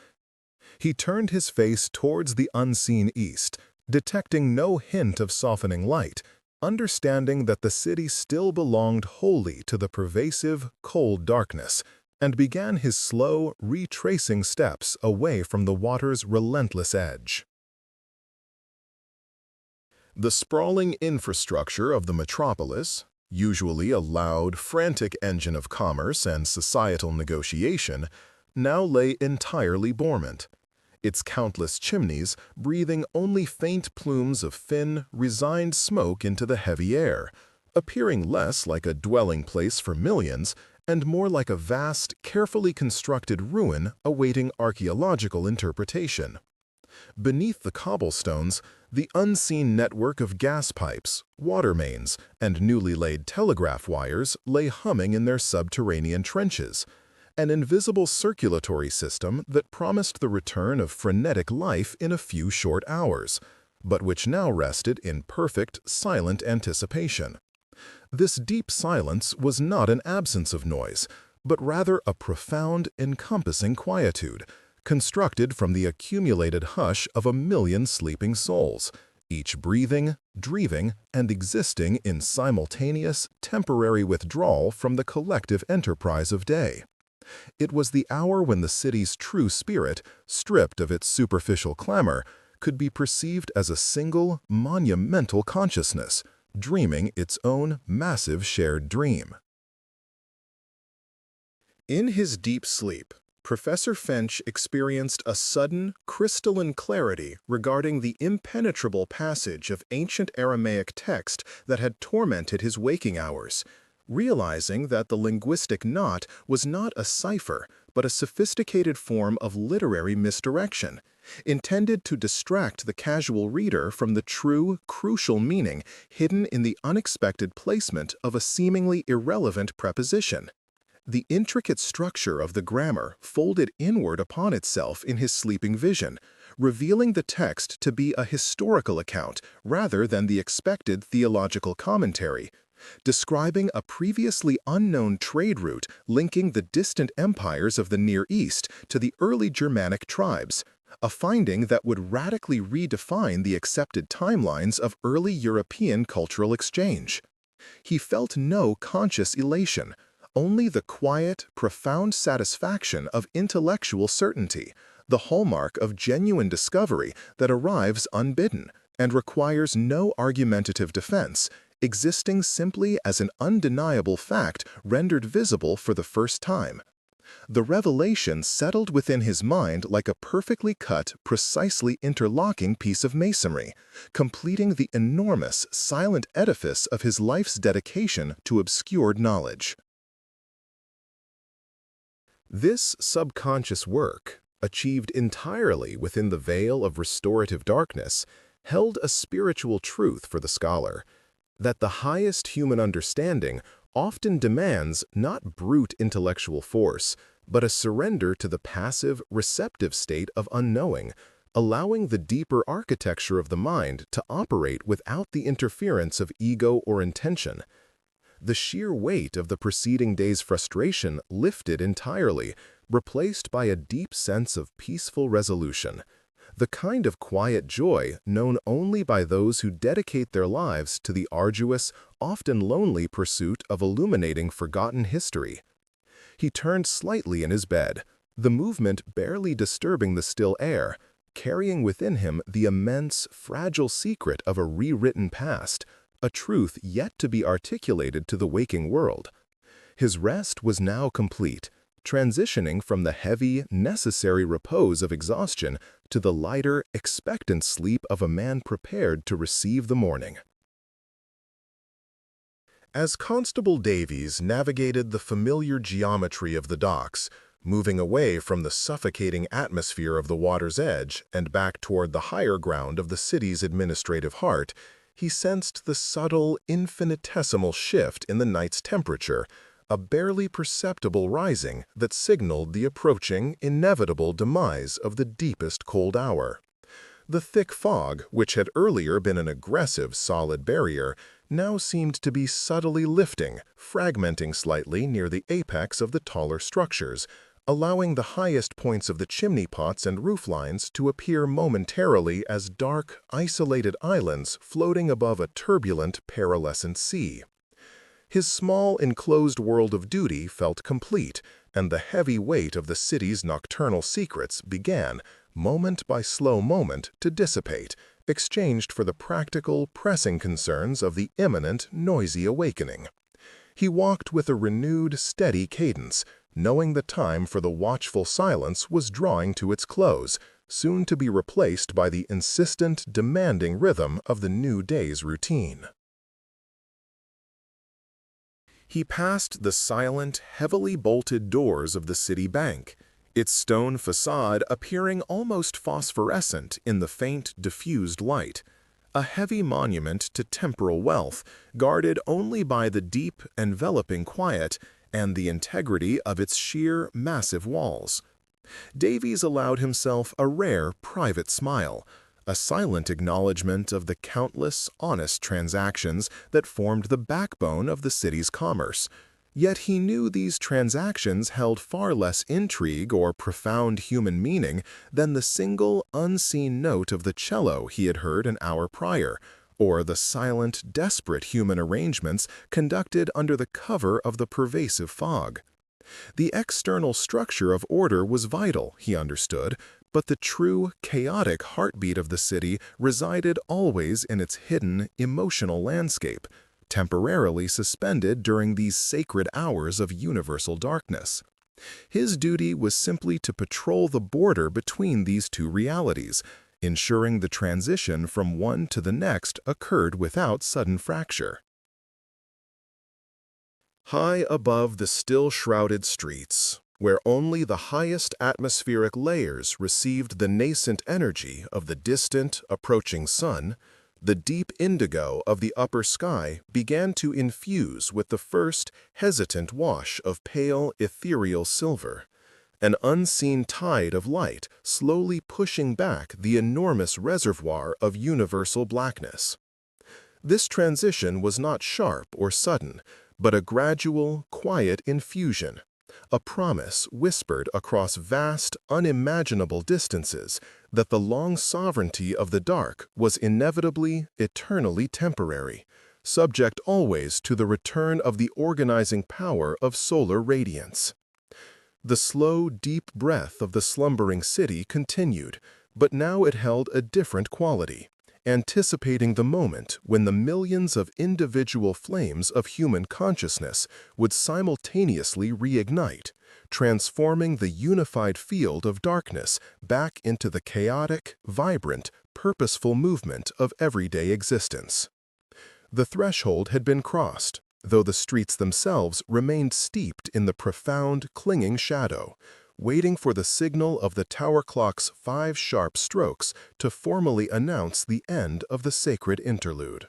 He turned his face towards the unseen east, detecting no hint of softening light, understanding that the city still belonged wholly to the pervasive, cold darkness, and began his slow, retracing steps away from the water's relentless edge. The sprawling infrastructure of the metropolis, usually a loud, frantic engine of commerce and societal negotiation, now lay entirely dormant, its countless chimneys breathing only faint plumes of thin, resigned smoke into the heavy air, appearing less like a dwelling place for millions and more like a vast, carefully constructed ruin awaiting archaeological interpretation. Beneath the cobblestones, the unseen network of gas pipes, water mains, and newly laid telegraph wires lay humming in their subterranean trenches, an invisible circulatory system that promised the return of frenetic life in a few short hours, but which now rested in perfect, silent anticipation. This deep silence was not an absence of noise, but rather a profound, encompassing quietude, constructed from the accumulated hush of a million sleeping souls, each breathing, dreaming, and existing in simultaneous, temporary withdrawal from the collective enterprise of day. It was the hour when the city's true spirit, stripped of its superficial clamor, could be perceived as a single, monumental consciousness, dreaming its own massive shared dream. In his deep sleep, Professor Finch experienced a sudden, crystalline clarity regarding the impenetrable passage of ancient Aramaic text that had tormented his waking hours, realizing that the linguistic knot was not a cipher, but a sophisticated form of literary misdirection, intended to distract the casual reader from the true, crucial meaning hidden in the unexpected placement of a seemingly irrelevant preposition. The intricate structure of the grammar folded inward upon itself in his sleeping vision, revealing the text to be a historical account rather than the expected theological commentary, describing a previously unknown trade route linking the distant empires of the Near East to the early Germanic tribes, a finding that would radically redefine the accepted timelines of early European cultural exchange. He felt no conscious elation, only the quiet, profound satisfaction of intellectual certainty, the hallmark of genuine discovery that arrives unbidden and requires no argumentative defense, existing simply as an undeniable fact rendered visible for the first time. The revelation settled within his mind like a perfectly cut, precisely interlocking piece of masonry, completing the enormous, silent edifice of his life's dedication to obscured knowledge. This subconscious work, achieved entirely within the veil of restorative darkness, held a spiritual truth for the scholar, that the highest human understanding often demands not brute intellectual force, but a surrender to the passive, receptive state of unknowing, allowing the deeper architecture of the mind to operate without the interference of ego or intention. The sheer weight of the preceding day's frustration lifted entirely, replaced by a deep sense of peaceful resolution, the kind of quiet joy known only by those who dedicate their lives to the arduous, often lonely pursuit of illuminating forgotten history. He turned slightly in his bed, the movement barely disturbing the still air, carrying within him the immense, fragile secret of a rewritten past, a truth yet to be articulated to the waking world. His rest was now complete, transitioning from the heavy, necessary repose of exhaustion to the lighter, expectant sleep of a man prepared to receive the morning. As Constable Davies navigated the familiar geometry of the docks, moving away from the suffocating atmosphere of the water's edge and back toward the higher ground of the city's administrative heart, he sensed the subtle, infinitesimal shift in the night's temperature, a barely perceptible rising that signaled the approaching, inevitable demise of the deepest cold hour. The thick fog, which had earlier been an aggressive, solid barrier, now seemed to be subtly lifting, fragmenting slightly near the apex of the taller structures, allowing the highest points of the chimney pots and roof lines to appear momentarily as dark, isolated islands floating above a turbulent, pearlescent sea. His small, enclosed world of duty felt complete, and the heavy weight of the city's nocturnal secrets began, moment by slow moment, to dissipate, exchanged for the practical, pressing concerns of the imminent, noisy awakening. He walked with a renewed, steady cadence, knowing the time for the watchful silence was drawing to its close, soon to be replaced by the insistent, demanding rhythm of the new day's routine. He passed the silent, heavily bolted doors of the city bank, its stone facade appearing almost phosphorescent in the faint, diffused light, a heavy monument to temporal wealth, guarded only by the deep, enveloping quiet and the integrity of its sheer, massive walls. Davies allowed himself a rare, private smile, a silent acknowledgement of the countless, honest transactions that formed the backbone of the city's commerce. Yet he knew these transactions held far less intrigue or profound human meaning than the single, unseen note of the cello he had heard an hour prior, or the silent, desperate human arrangements conducted under the cover of the pervasive fog. The external structure of order was vital, he understood, but the true, chaotic heartbeat of the city resided always in its hidden, emotional landscape, temporarily suspended during these sacred hours of universal darkness. His duty was simply to patrol the border between these two realities, ensuring the transition from one to the next occurred without sudden fracture. High above the still-shrouded streets, where only the highest atmospheric layers received the nascent energy of the distant, approaching sun, the deep indigo of the upper sky began to infuse with the first hesitant wash of pale, ethereal silver, an unseen tide of light slowly pushing back the enormous reservoir of universal blackness. This transition was not sharp or sudden, but a gradual, quiet infusion, a promise whispered across vast, unimaginable distances that the long sovereignty of the dark was inevitably, eternally temporary, subject always to the return of the organizing power of solar radiance. The slow, deep breath of the slumbering city continued, but now it held a different quality, anticipating the moment when the millions of individual flames of human consciousness would simultaneously reignite, transforming the unified field of darkness back into the chaotic, vibrant, purposeful movement of everyday existence. The threshold had been crossed, though the streets themselves remained steeped in the profound, clinging shadow, waiting for the signal of the tower clock's 5 sharp strokes to formally announce the end of the sacred interlude.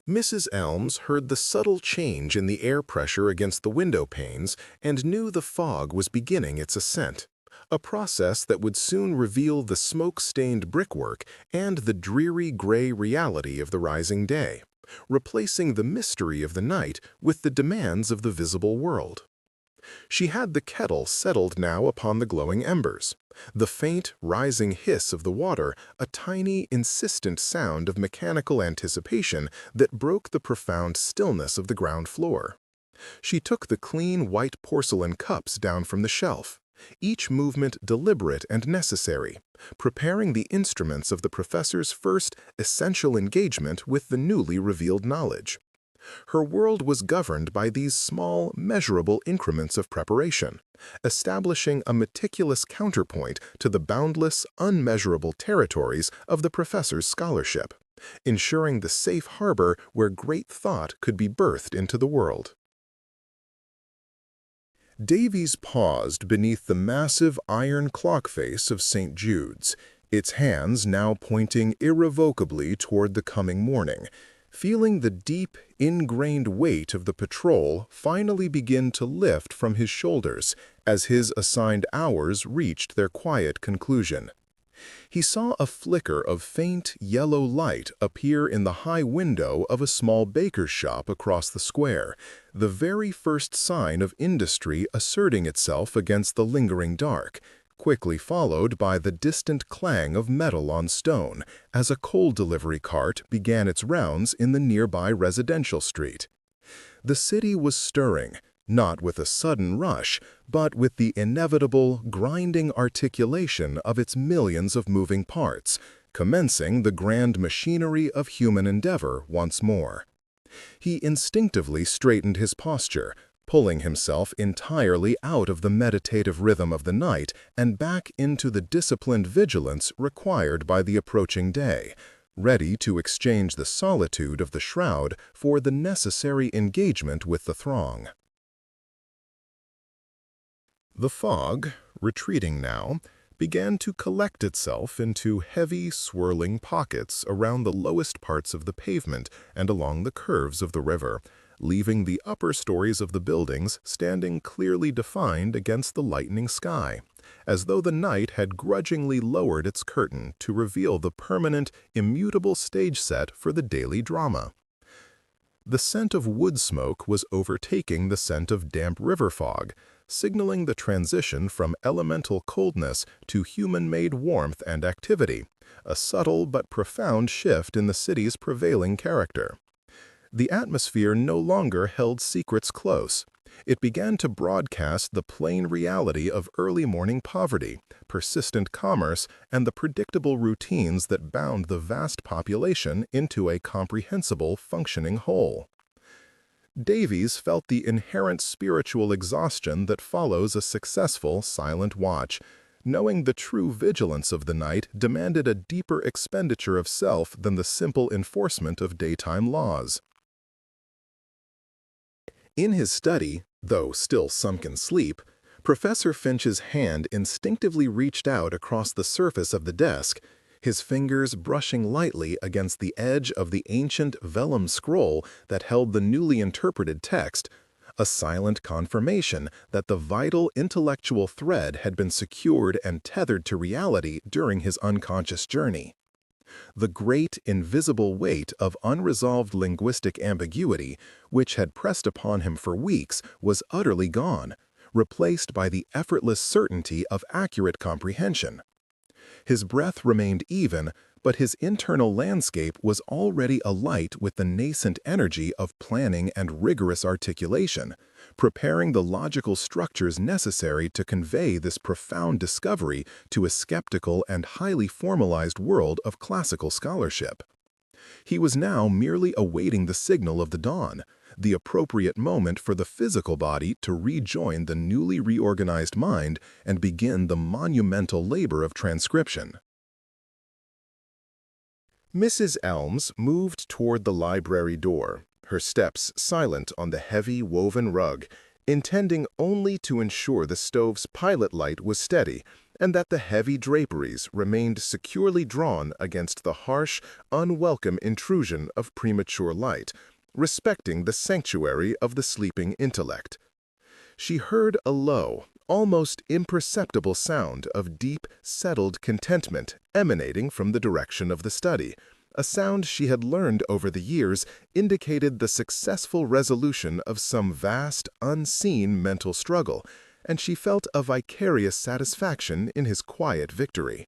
Mrs. Elms heard the subtle change in the air pressure against the window panes and knew the fog was beginning its ascent, a process that would soon reveal the smoke-stained brickwork and the dreary gray reality of the rising day, replacing the mystery of the night with the demands of the visible world. She had the kettle settled now upon the glowing embers, the faint, rising hiss of the water a tiny, insistent sound of mechanical anticipation that broke the profound stillness of the ground floor. She took the clean, white porcelain cups down from the shelf, each movement deliberate and necessary, preparing the instruments of the professor's first essential engagement with the newly revealed knowledge. Her world was governed by these small, measurable increments of preparation, establishing a meticulous counterpoint to the boundless, unmeasurable territories of the professor's scholarship, ensuring the safe harbor where great thought could be birthed into the world. Davies paused beneath the massive iron clock face of St. Jude's, its hands now pointing irrevocably toward the coming morning, feeling the deep, ingrained weight of the patrol finally begin to lift from his shoulders as his assigned hours reached their quiet conclusion. He saw a flicker of faint, yellow light appear in the high window of a small baker's shop across the square, the very first sign of industry asserting itself against the lingering dark, quickly followed by the distant clang of metal on stone as a coal delivery cart began its rounds in the nearby residential street. The city was stirring, not with a sudden rush, but with the inevitable, grinding articulation of its millions of moving parts, commencing the grand machinery of human endeavor once more. He instinctively straightened his posture, pulling himself entirely out of the meditative rhythm of the night and back into the disciplined vigilance required by the approaching day, ready to exchange the solitude of the shroud for the necessary engagement with the throng. The fog, retreating now, began to collect itself into heavy, swirling pockets around the lowest parts of the pavement and along the curves of the river, leaving the upper stories of the buildings standing clearly defined against the lightening sky, as though the night had grudgingly lowered its curtain to reveal the permanent, immutable stage set for the daily drama. The scent of wood smoke was overtaking the scent of damp river fog, signaling the transition from elemental coldness to human-made warmth and activity, a subtle but profound shift in the city's prevailing character. The atmosphere no longer held secrets close. It began to broadcast the plain reality of early morning poverty, persistent commerce, and the predictable routines that bound the vast population into a comprehensible, functioning whole. Davies felt the inherent spiritual exhaustion that follows a successful, silent watch, knowing the true vigilance of the night demanded a deeper expenditure of self than the simple enforcement of daytime laws. In his study, though still sunk in sleep, Professor Finch's hand instinctively reached out across the surface of the desk, his fingers brushing lightly against the edge of the ancient vellum scroll that held the newly interpreted text, a silent confirmation that the vital intellectual thread had been secured and tethered to reality during his unconscious journey. The great, invisible weight of unresolved linguistic ambiguity, which had pressed upon him for weeks, was utterly gone, replaced by the effortless certainty of accurate comprehension. His breath remained even, but his internal landscape was already alight with the nascent energy of planning and rigorous articulation, preparing the logical structures necessary to convey this profound discovery to a skeptical and highly formalized world of classical scholarship. He was now merely awaiting the signal of the dawn, the appropriate moment for the physical body to rejoin the newly reorganized mind and begin the monumental labor of transcription. Mrs. Elms moved toward the library door, her steps silent on the heavy woven rug, intending only to ensure the stove's pilot light was steady and that the heavy draperies remained securely drawn against the harsh, unwelcome intrusion of premature light, respecting the sanctuary of the sleeping intellect. She heard a low, almost imperceptible sound of deep, settled contentment emanating from the direction of the study, a sound she had learned over the years indicated the successful resolution of some vast, unseen mental struggle, and she felt a vicarious satisfaction in his quiet victory.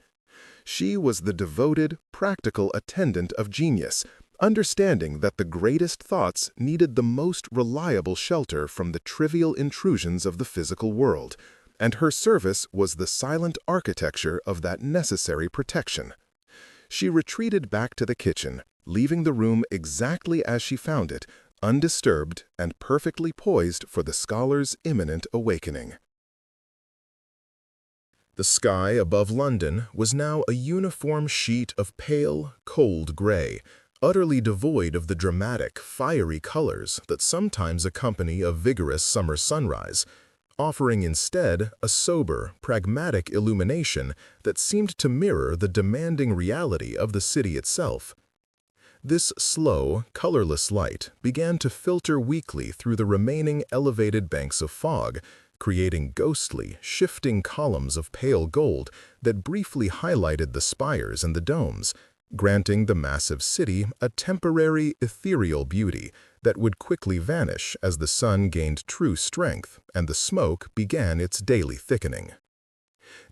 She was the devoted, practical attendant of genius, understanding that the greatest thoughts needed the most reliable shelter from the trivial intrusions of the physical world, and her service was the silent architecture of that necessary protection. She retreated back to the kitchen, leaving the room exactly as she found it, undisturbed and perfectly poised for the scholar's imminent awakening. The sky above London was now a uniform sheet of pale, cold gray, utterly devoid of the dramatic, fiery colors that sometimes accompany a vigorous summer sunrise, offering instead a sober, pragmatic illumination that seemed to mirror the demanding reality of the city itself. This slow, colorless light began to filter weakly through the remaining elevated banks of fog, creating ghostly, shifting columns of pale gold that briefly highlighted the spires and the domes, granting the massive city a temporary, ethereal beauty that would quickly vanish as the sun gained true strength and the smoke began its daily thickening.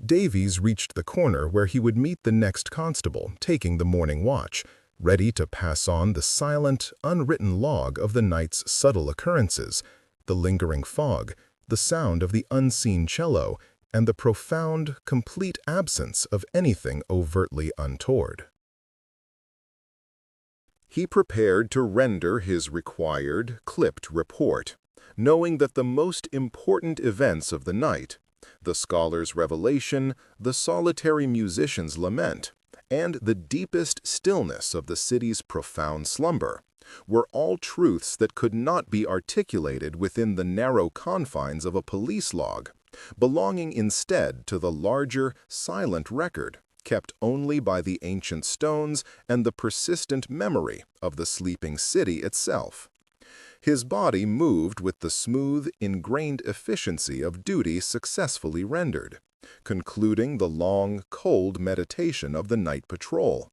Davies reached the corner where he would meet the next constable, taking the morning watch, ready to pass on the silent, unwritten log of the night's subtle occurrences, the lingering fog, the sound of the unseen cello, and the profound, complete absence of anything overtly untoward. He prepared to render his required, clipped report, knowing that the most important events of the night, the scholar's revelation, the solitary musician's lament, and the deepest stillness of the city's profound slumber, were all truths that could not be articulated within the narrow confines of a police log, belonging instead to the larger, silent record kept only by the ancient stones and the persistent memory of the sleeping city itself. His body moved with the smooth, ingrained efficiency of duty successfully rendered, concluding the long, cold meditation of the night patrol,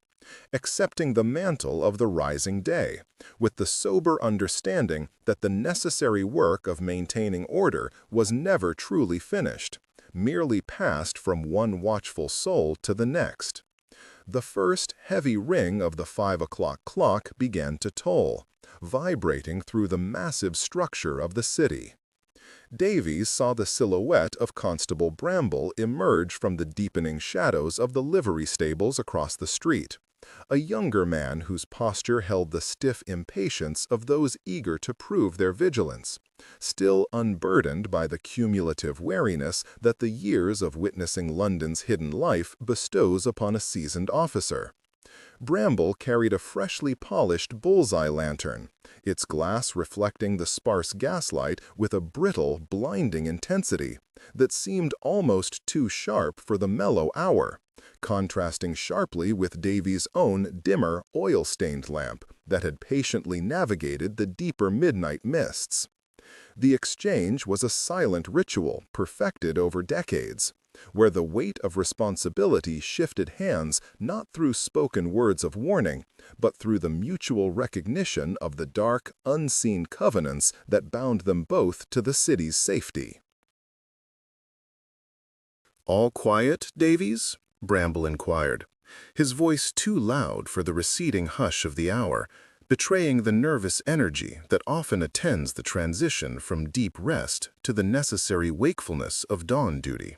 accepting the mantle of the rising day, with the sober understanding that the necessary work of maintaining order was never truly finished, merely passed from one watchful soul to the next. The first heavy ring of the 5 o'clock clock began to toll, vibrating through the massive structure of the city. Davies saw the silhouette of Constable Bramble emerge from the deepening shadows of the livery stables across the street, a younger man whose posture held the stiff impatience of those eager to prove their vigilance, still unburdened by the cumulative wariness that the years of witnessing London's hidden life bestows upon a seasoned officer. Bramble carried a freshly polished bullseye lantern, its glass reflecting the sparse gaslight with a brittle, blinding intensity that seemed almost too sharp for the mellow hour, contrasting sharply with Davies' own dimmer, oil-stained lamp that had patiently navigated the deeper midnight mists. The exchange was a silent ritual perfected over decades, where the weight of responsibility shifted hands not through spoken words of warning, but through the mutual recognition of the dark, unseen covenants that bound them both to the city's safety. "All quiet, Davies?" Bramble inquired, his voice too loud for the receding hush of the hour, betraying the nervous energy that often attends the transition from deep rest to the necessary wakefulness of dawn duty.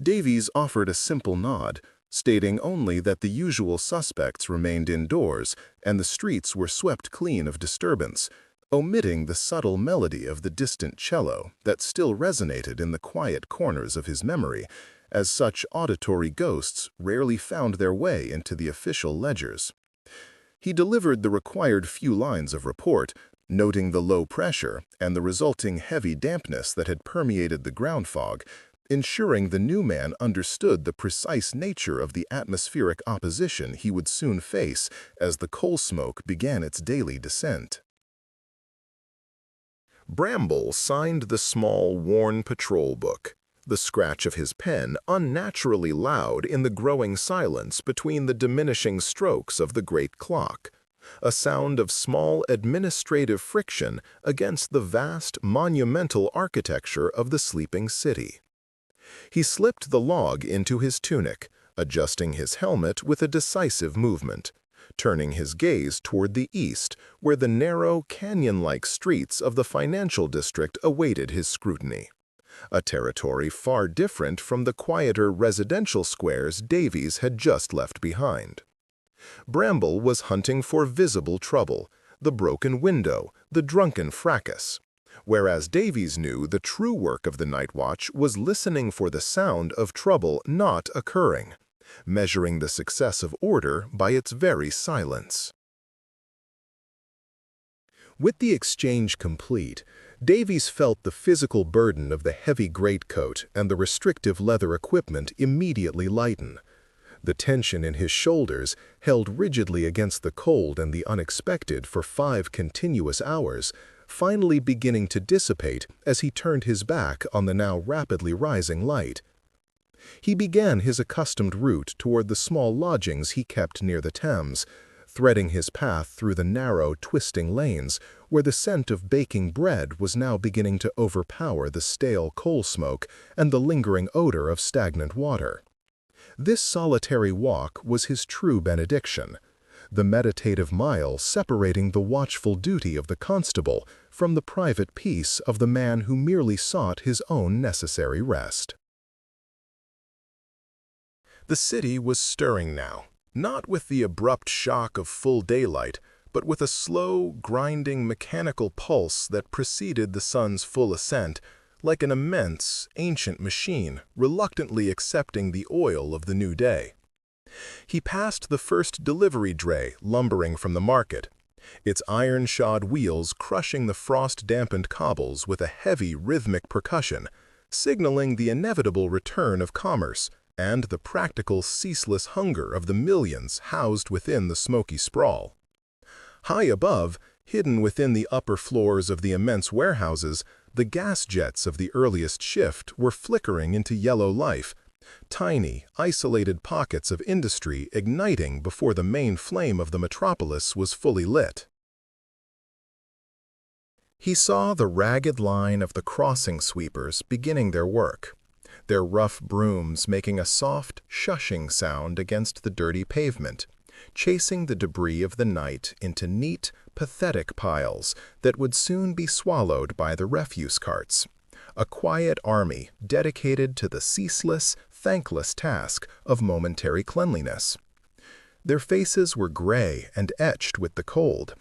Davies offered a simple nod, stating only that the usual suspects remained indoors and the streets were swept clean of disturbance, omitting the subtle melody of the distant cello that still resonated in the quiet corners of his memory, as such auditory ghosts rarely found their way into the official ledgers. He delivered the required few lines of report, noting the low pressure and the resulting heavy dampness that had permeated the ground fog, ensuring the new man understood the precise nature of the atmospheric opposition he would soon face as the coal smoke began its daily descent. Bramble signed the small, worn patrol book, the scratch of his pen unnaturally loud in the growing silence between the diminishing strokes of the great clock, a sound of small administrative friction against the vast, monumental architecture of the sleeping city. He slipped the log into his tunic, adjusting his helmet with a decisive movement, turning his gaze toward the east, where the narrow, canyon-like streets of the financial district awaited his scrutiny, a territory far different from the quieter residential squares Davies had just left behind. Bramble was hunting for visible trouble, the broken window, the drunken fracas, whereas Davies knew the true work of the night watch was listening for the sound of trouble not occurring, measuring the success of order by its very silence. With the exchange complete, Davies felt the physical burden of the heavy greatcoat and the restrictive leather equipment immediately lighten. The tension in his shoulders, held rigidly against the cold and the unexpected for 5 continuous hours, finally beginning to dissipate as he turned his back on the now rapidly rising light. He began his accustomed route toward the small lodgings he kept near the Thames, threading his path through the narrow, twisting lanes, where the scent of baking bread was now beginning to overpower the stale coal smoke and the lingering odor of stagnant water. This solitary walk was his true benediction, the meditative mile separating the watchful duty of the constable from the private peace of the man who merely sought his own necessary rest. The city was stirring now, not with the abrupt shock of full daylight, but with a slow, grinding, mechanical pulse that preceded the sun's full ascent, like an immense, ancient machine reluctantly accepting the oil of the new day. He passed the first delivery dray lumbering from the market, its iron-shod wheels crushing the frost-dampened cobbles with a heavy, rhythmic percussion, signaling the inevitable return of commerce and the practical, ceaseless hunger of the millions housed within the smoky sprawl. High above, hidden within the upper floors of the immense warehouses, the gas jets of the earliest shift were flickering into yellow life, tiny, isolated pockets of industry igniting before the main flame of the metropolis was fully lit. He saw the ragged line of the crossing sweepers beginning their work, their rough brooms making a soft, shushing sound against the dirty pavement, chasing the debris of the night into neat, pathetic piles that would soon be swallowed by the refuse carts. A quiet army dedicated to the ceaseless, thankless task of momentary cleanliness. Their faces were gray and etched with the cold,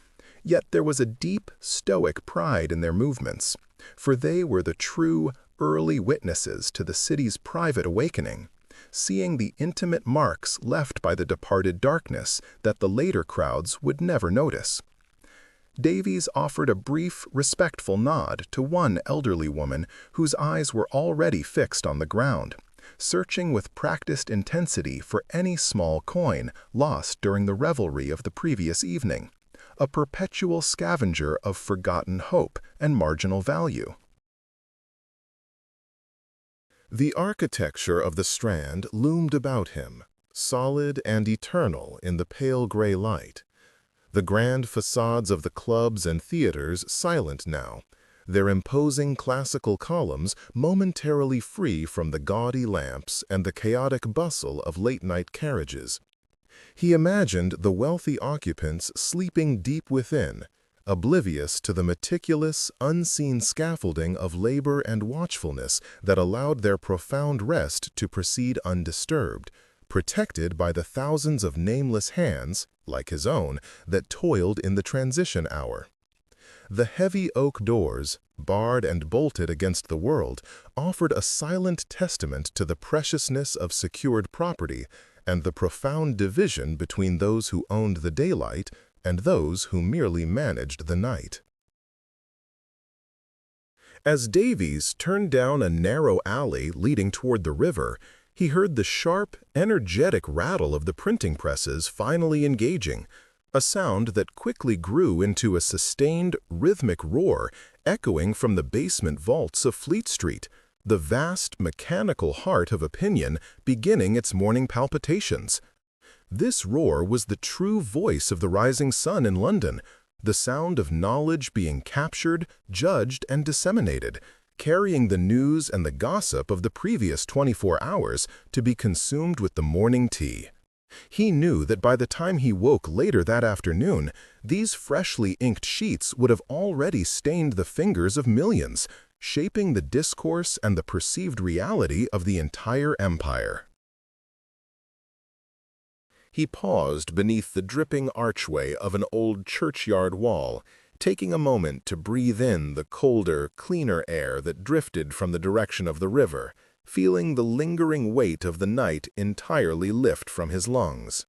yet there was a deep, stoic pride in their movements, for they were the true, early witnesses to the city's private awakening, seeing the intimate marks left by the departed darkness that the later crowds would never notice. Davies offered a brief, respectful nod to one elderly woman whose eyes were already fixed on the ground, searching with practiced intensity for any small coin lost during the revelry of the previous evening, a perpetual scavenger of forgotten hope and marginal value. The architecture of the Strand loomed about him, solid and eternal in the pale gray light. The grand facades of the clubs and theaters silent now, their imposing classical columns momentarily free from the gaudy lamps and the chaotic bustle of late-night carriages. He imagined the wealthy occupants sleeping deep within, oblivious to the meticulous, unseen scaffolding of labor and watchfulness that allowed their profound rest to proceed undisturbed, protected by the thousands of nameless hands, like his own, that toiled in the transition hour. The heavy oak doors, barred and bolted against the world, offered a silent testament to the preciousness of secured property and the profound division between those who owned the daylight and those who merely managed the night. As Davies turned down a narrow alley leading toward the river, he heard the sharp, energetic rattle of the printing presses finally engaging, a sound that quickly grew into a sustained, rhythmic roar echoing from the basement vaults of Fleet Street, the vast, mechanical heart of opinion beginning its morning palpitations. This roar was the true voice of the rising sun in London, the sound of knowledge being captured, judged, and disseminated, carrying the news and the gossip of the previous 24 hours to be consumed with the morning tea. He knew that by the time he woke later that afternoon, these freshly inked sheets would have already stained the fingers of millions, shaping the discourse and the perceived reality of the entire empire. He paused beneath the dripping archway of an old churchyard wall, taking a moment to breathe in the colder, cleaner air that drifted from the direction of the river, feeling the lingering weight of the night entirely lift from his lungs.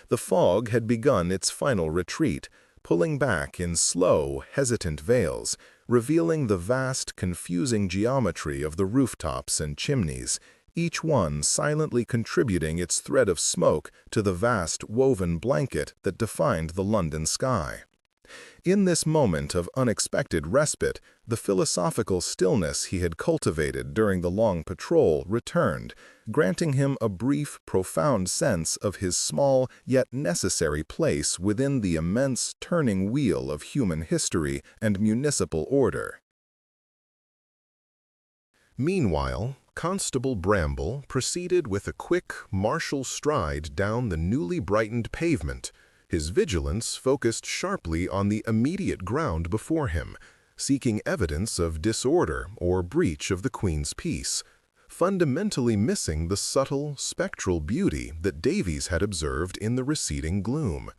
The fog had begun its final retreat, pulling back in slow, hesitant veils, revealing the vast, confusing geometry of the rooftops and chimneys, each one silently contributing its thread of smoke to the vast woven blanket that defined the London sky. In this moment of unexpected respite, the philosophical stillness he had cultivated during the long patrol returned, granting him a brief, profound sense of his small yet necessary place within the immense turning wheel of human history and municipal order. Meanwhile, Constable Bramble proceeded with a quick, martial stride down the newly brightened pavement, his vigilance focused sharply on the immediate ground before him, seeking evidence of disorder or breach of the Queen's peace, fundamentally missing the subtle, spectral beauty that Davies had observed in the receding gloom.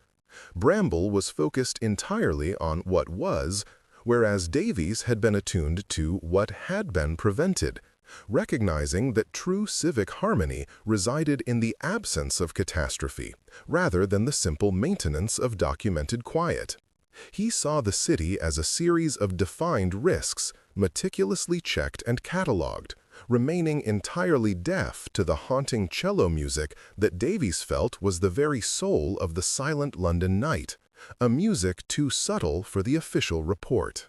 Bramble was focused entirely on what was, whereas Davies had been attuned to what had been prevented, recognizing that true civic harmony resided in the absence of catastrophe, rather than the simple maintenance of documented quiet. He saw the city as a series of defined risks, meticulously checked and catalogued, remaining entirely deaf to the haunting cello music that Davies felt was the very soul of the silent London night, a music too subtle for the official report.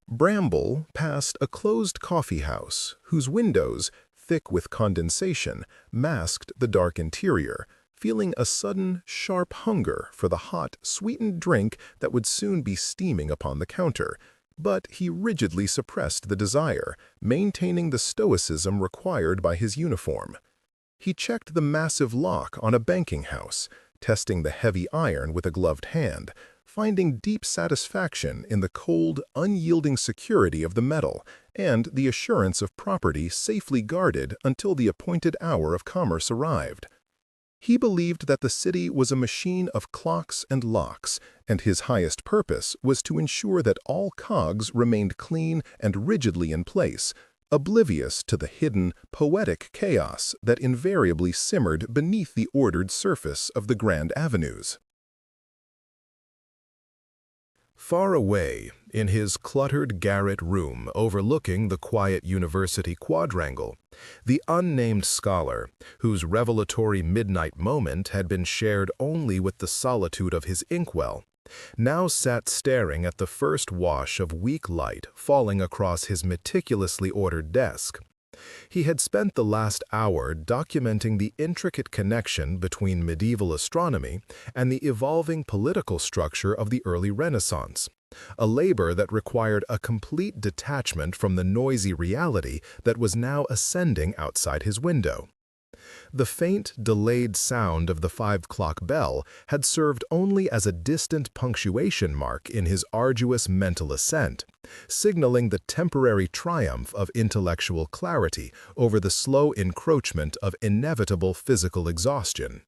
Bramble passed a closed coffee house whose windows, thick with condensation, masked the dark interior, feeling a sudden, sharp hunger for the hot, sweetened drink that would soon be steaming upon the counter. But he rigidly suppressed the desire, maintaining the stoicism required by his uniform. He checked the massive lock on a banking house, testing the heavy iron with a gloved hand, finding deep satisfaction in the cold, unyielding security of the metal and the assurance of property safely guarded until the appointed hour of commerce arrived. He believed that the city was a machine of clocks and locks, and his highest purpose was to ensure that all cogs remained clean and rigidly in place, oblivious to the hidden, poetic chaos that invariably simmered beneath the ordered surface of the grand avenues. Far away, in his cluttered garret room overlooking the quiet university quadrangle, the unnamed scholar, whose revelatory midnight moment had been shared only with the solitude of his inkwell, now sat staring at the first wash of weak light falling across his meticulously ordered desk. He had spent the last hour documenting the intricate connection between medieval astronomy and the evolving political structure of the early Renaissance, a labor that required a complete detachment from the noisy reality that was now ascending outside his window. The faint, delayed sound of the 5 o'clock bell had served only as a distant punctuation mark in his arduous mental ascent, signaling the temporary triumph of intellectual clarity over the slow encroachment of inevitable physical exhaustion.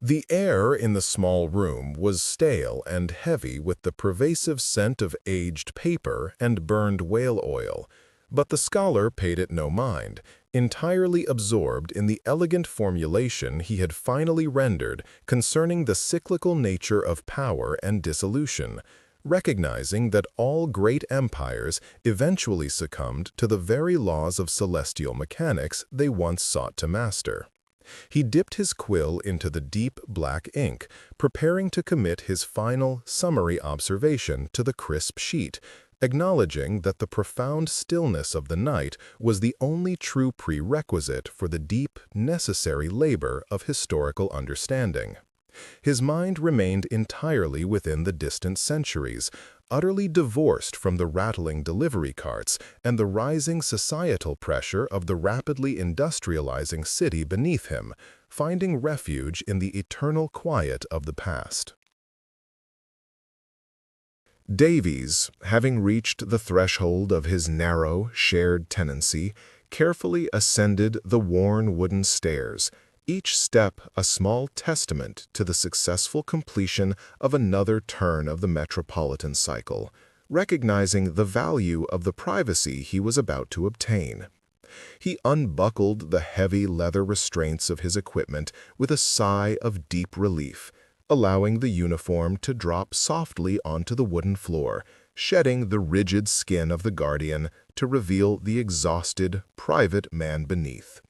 The air in the small room was stale and heavy with the pervasive scent of aged paper and burned whale oil, but the scholar paid it no mind, entirely absorbed in the elegant formulation he had finally rendered concerning the cyclical nature of power and dissolution, recognizing that all great empires eventually succumbed to the very laws of celestial mechanics they once sought to master. He dipped his quill into the deep black ink, preparing to commit his final, summary observation to the crisp sheet, acknowledging that the profound stillness of the night was the only true prerequisite for the deep, necessary labor of historical understanding. His mind remained entirely within the distant centuries, utterly divorced from the rattling delivery carts and the rising societal pressure of the rapidly industrializing city beneath him, finding refuge in the eternal quiet of the past. Davies, having reached the threshold of his narrow, shared tenancy, carefully ascended the worn wooden stairs, each step a small testament to the successful completion of another turn of the metropolitan cycle, recognizing the value of the privacy he was about to obtain. He unbuckled the heavy leather restraints of his equipment with a sigh of deep relief, allowing the uniform to drop softly onto the wooden floor, shedding the rigid skin of the guardian to reveal the exhausted, private man beneath.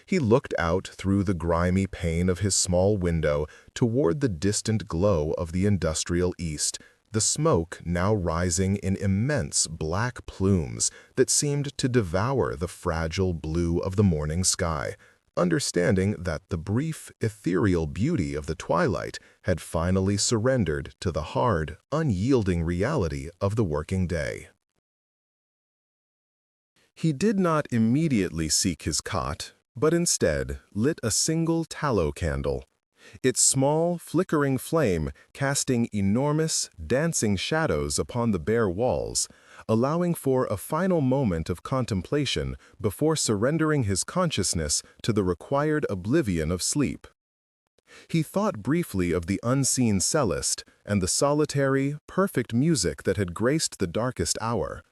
He looked out through the grimy pane of his small window toward the distant glow of the industrial east, the smoke now rising in immense black plumes that seemed to devour the fragile blue of the morning sky, understanding that the brief, ethereal beauty of the twilight had finally surrendered to the hard, unyielding reality of the working day. He did not immediately seek his cot, but instead lit a single tallow candle, its small, flickering flame casting enormous, dancing shadows upon the bare walls, allowing for a final moment of contemplation before surrendering his consciousness to the required oblivion of sleep. He thought briefly of the unseen cellist and the solitary, perfect music that had graced the darkest hour,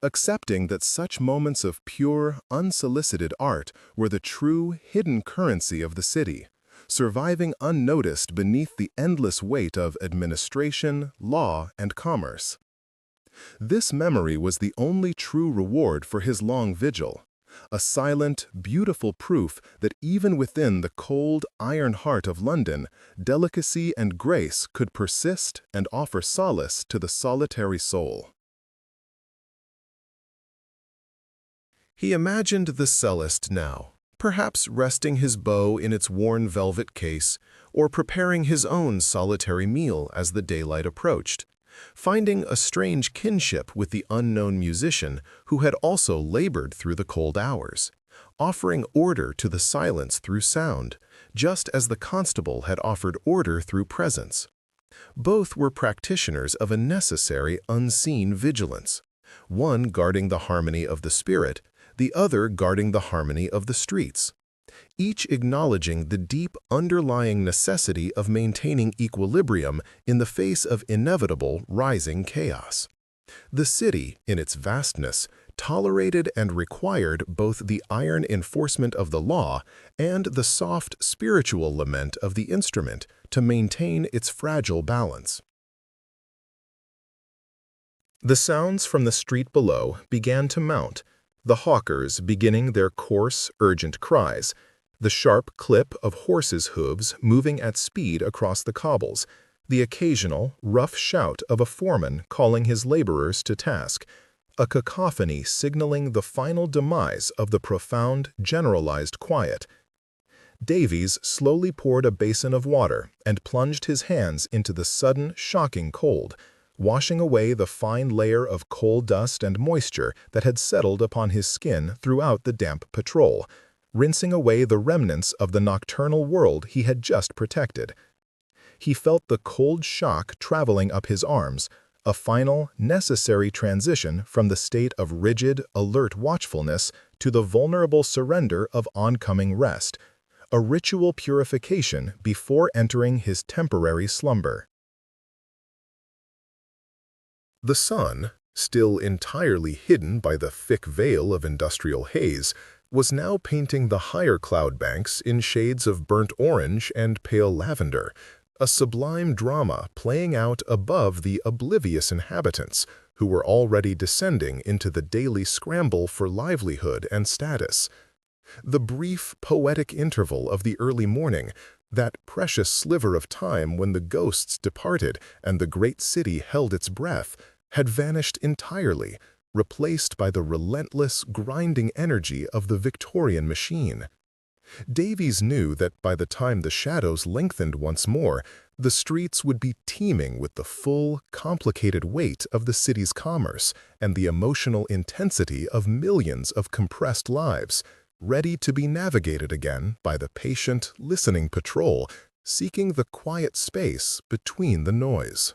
accepting that such moments of pure, unsolicited art were the true, hidden currency of the city, surviving unnoticed beneath the endless weight of administration, law, and commerce. This memory was the only true reward for his long vigil, a silent, beautiful proof that even within the cold, iron heart of London, delicacy and grace could persist and offer solace to the solitary soul. He imagined the cellist now, perhaps resting his bow in its worn velvet case, or preparing his own solitary meal as the daylight approached, finding a strange kinship with the unknown musician who had also labored through the cold hours, offering order to the silence through sound, just as the constable had offered order through presence. Both were practitioners of a necessary unseen vigilance, one guarding the harmony of the spirit, the other guarding the harmony of the streets, each acknowledging the deep underlying necessity of maintaining equilibrium in the face of inevitable rising chaos. The city, in its vastness, tolerated and required both the iron enforcement of the law and the soft spiritual lament of the instrument to maintain its fragile balance. The sounds from the street below began to mount, the hawkers beginning their coarse, urgent cries, the sharp clip of horses' hooves moving at speed across the cobbles, the occasional, rough shout of a foreman calling his laborers to task, a cacophony signaling the final demise of the profound, generalized quiet. Davies slowly poured a basin of water and plunged his hands into the sudden, shocking cold, washing away the fine layer of coal dust and moisture that had settled upon his skin throughout the damp patrol, rinsing away the remnants of the nocturnal world he had just protected. He felt the cold shock traveling up his arms, a final, necessary transition from the state of rigid, alert watchfulness to the vulnerable surrender of oncoming rest, a ritual purification before entering his temporary slumber. The sun, still entirely hidden by the thick veil of industrial haze, was now painting the higher cloud banks in shades of burnt orange and pale lavender, a sublime drama playing out above the oblivious inhabitants who were already descending into the daily scramble for livelihood and status. The brief, poetic interval of the early morning, that precious sliver of time when the ghosts departed and the great city held its breath, had vanished entirely, replaced by the relentless, grinding energy of the Victorian machine. Davies knew that by the time the shadows lengthened once more, the streets would be teeming with the full, complicated weight of the city's commerce and the emotional intensity of millions of compressed lives, ready to be navigated again by the patient, listening patrol, seeking the quiet space between the noise.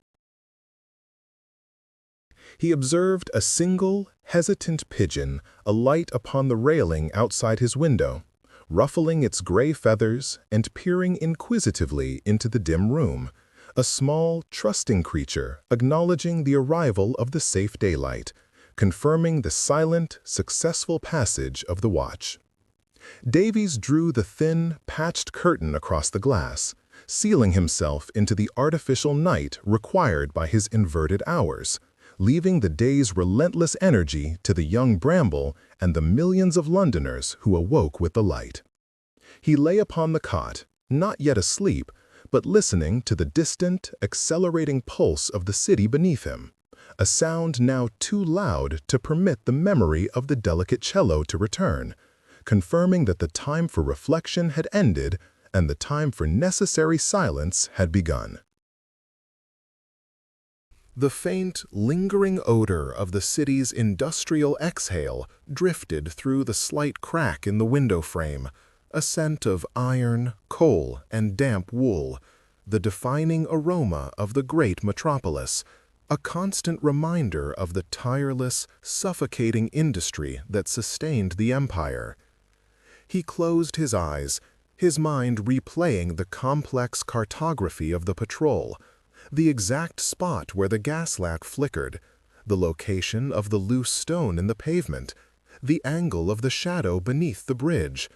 He observed a single, hesitant pigeon alight upon the railing outside his window, ruffling its gray feathers and peering inquisitively into the dim room, a small, trusting creature acknowledging the arrival of the safe daylight, confirming the silent, successful passage of the watch. Davies drew the thin, patched curtain across the glass, sealing himself into the artificial night required by his inverted hours, leaving the day's relentless energy to the young bramble and the millions of Londoners who awoke with the light. He lay upon the cot, not yet asleep, but listening to the distant, accelerating pulse of the city beneath him, a sound now too loud to permit the memory of the delicate cello to return, confirming that the time for reflection had ended and the time for necessary silence had begun. The faint, lingering odor of the city's industrial exhale drifted through the slight crack in the window frame, a scent of iron, coal, and damp wool, the defining aroma of the great metropolis, a constant reminder of the tireless, suffocating industry that sustained the empire. He closed his eyes, his mind replaying the complex cartography of the patrol, the exact spot where the gas lamp flickered, the location of the loose stone in the pavement, the angle of the shadow beneath the bridge,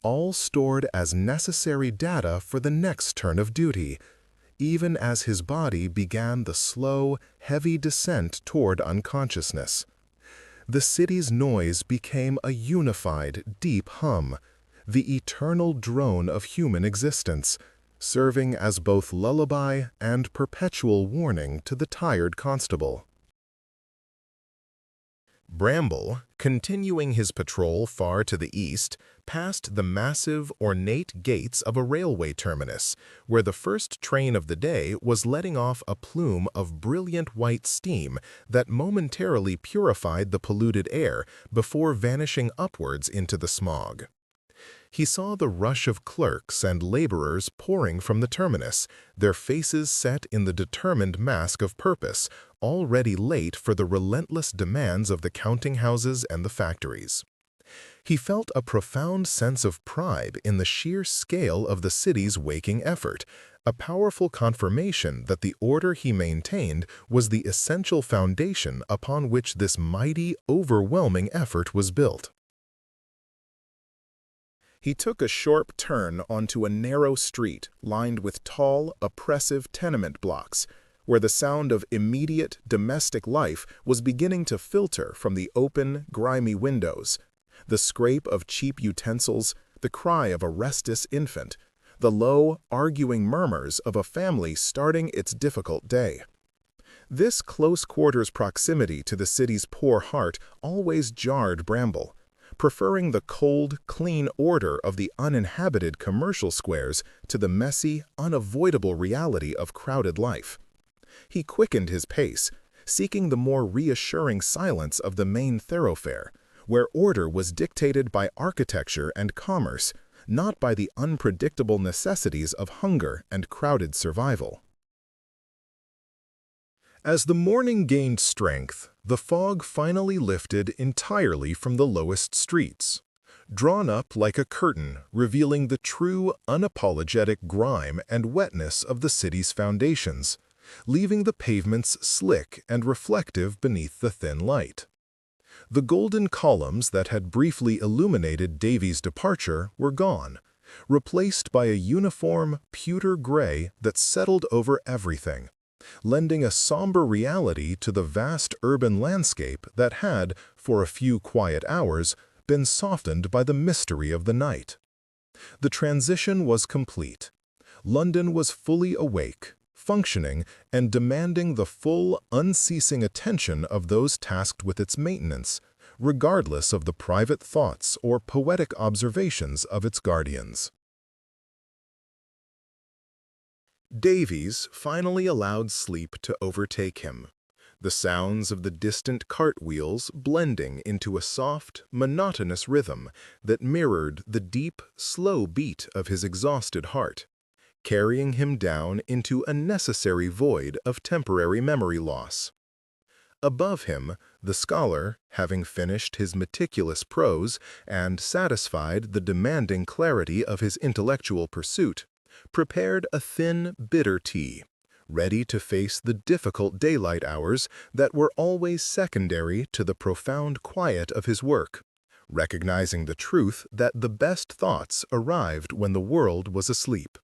all stored as necessary data for the next turn of duty, even as his body began the slow, heavy descent toward unconsciousness. The city's noise became a unified, deep hum, the eternal drone of human existence, serving as both lullaby and perpetual warning to the tired constable. Bramble, continuing his patrol far to the east, passed the massive, ornate gates of a railway terminus, where the first train of the day was letting off a plume of brilliant white steam that momentarily purified the polluted air before vanishing upwards into the smog. He saw the rush of clerks and laborers pouring from the terminus, their faces set in the determined mask of purpose, already late for the relentless demands of the counting houses and the factories. He felt a profound sense of pride in the sheer scale of the city's waking effort, a powerful confirmation that the order he maintained was the essential foundation upon which this mighty, overwhelming effort was built. He took a sharp turn onto a narrow street lined with tall, oppressive tenement blocks, where the sound of immediate, domestic life was beginning to filter from the open, grimy windows. The scrape of cheap utensils, the cry of a restless infant, the low, arguing murmurs of a family starting its difficult day. This close-quarters proximity to the city's poor heart always jarred Bramble, preferring the cold, clean order of the uninhabited commercial squares to the messy, unavoidable reality of crowded life. He quickened his pace, seeking the more reassuring silence of the main thoroughfare, where order was dictated by architecture and commerce, not by the unpredictable necessities of hunger and crowded survival. As the morning gained strength, the fog finally lifted entirely from the lowest streets, drawn up like a curtain revealing the true, unapologetic grime and wetness of the city's foundations, leaving the pavements slick and reflective beneath the thin light. The golden columns that had briefly illuminated Davy's departure were gone, replaced by a uniform, pewter gray that settled over everything, lending a somber reality to the vast urban landscape that had, for a few quiet hours, been softened by the mystery of the night. The transition was complete. London was fully awake, functioning, and demanding the full, unceasing attention of those tasked with its maintenance, regardless of the private thoughts or poetic observations of its guardians. Davies finally allowed sleep to overtake him, the sounds of the distant cart wheels blending into a soft, monotonous rhythm that mirrored the deep, slow beat of his exhausted heart, carrying him down into a necessary void of temporary memory loss. Above him, the scholar, having finished his meticulous prose and satisfied the demanding clarity of his intellectual pursuit, prepared a thin, bitter tea, ready to face the difficult daylight hours that were always secondary to the profound quiet of his work, recognizing the truth that the best thoughts arrived when the world was asleep.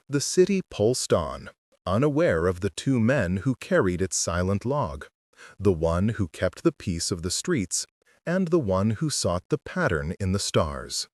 The city pulsed on, unaware of the two men who carried its silent log, the one who kept the peace of the streets, and the one who sought the pattern in the stars.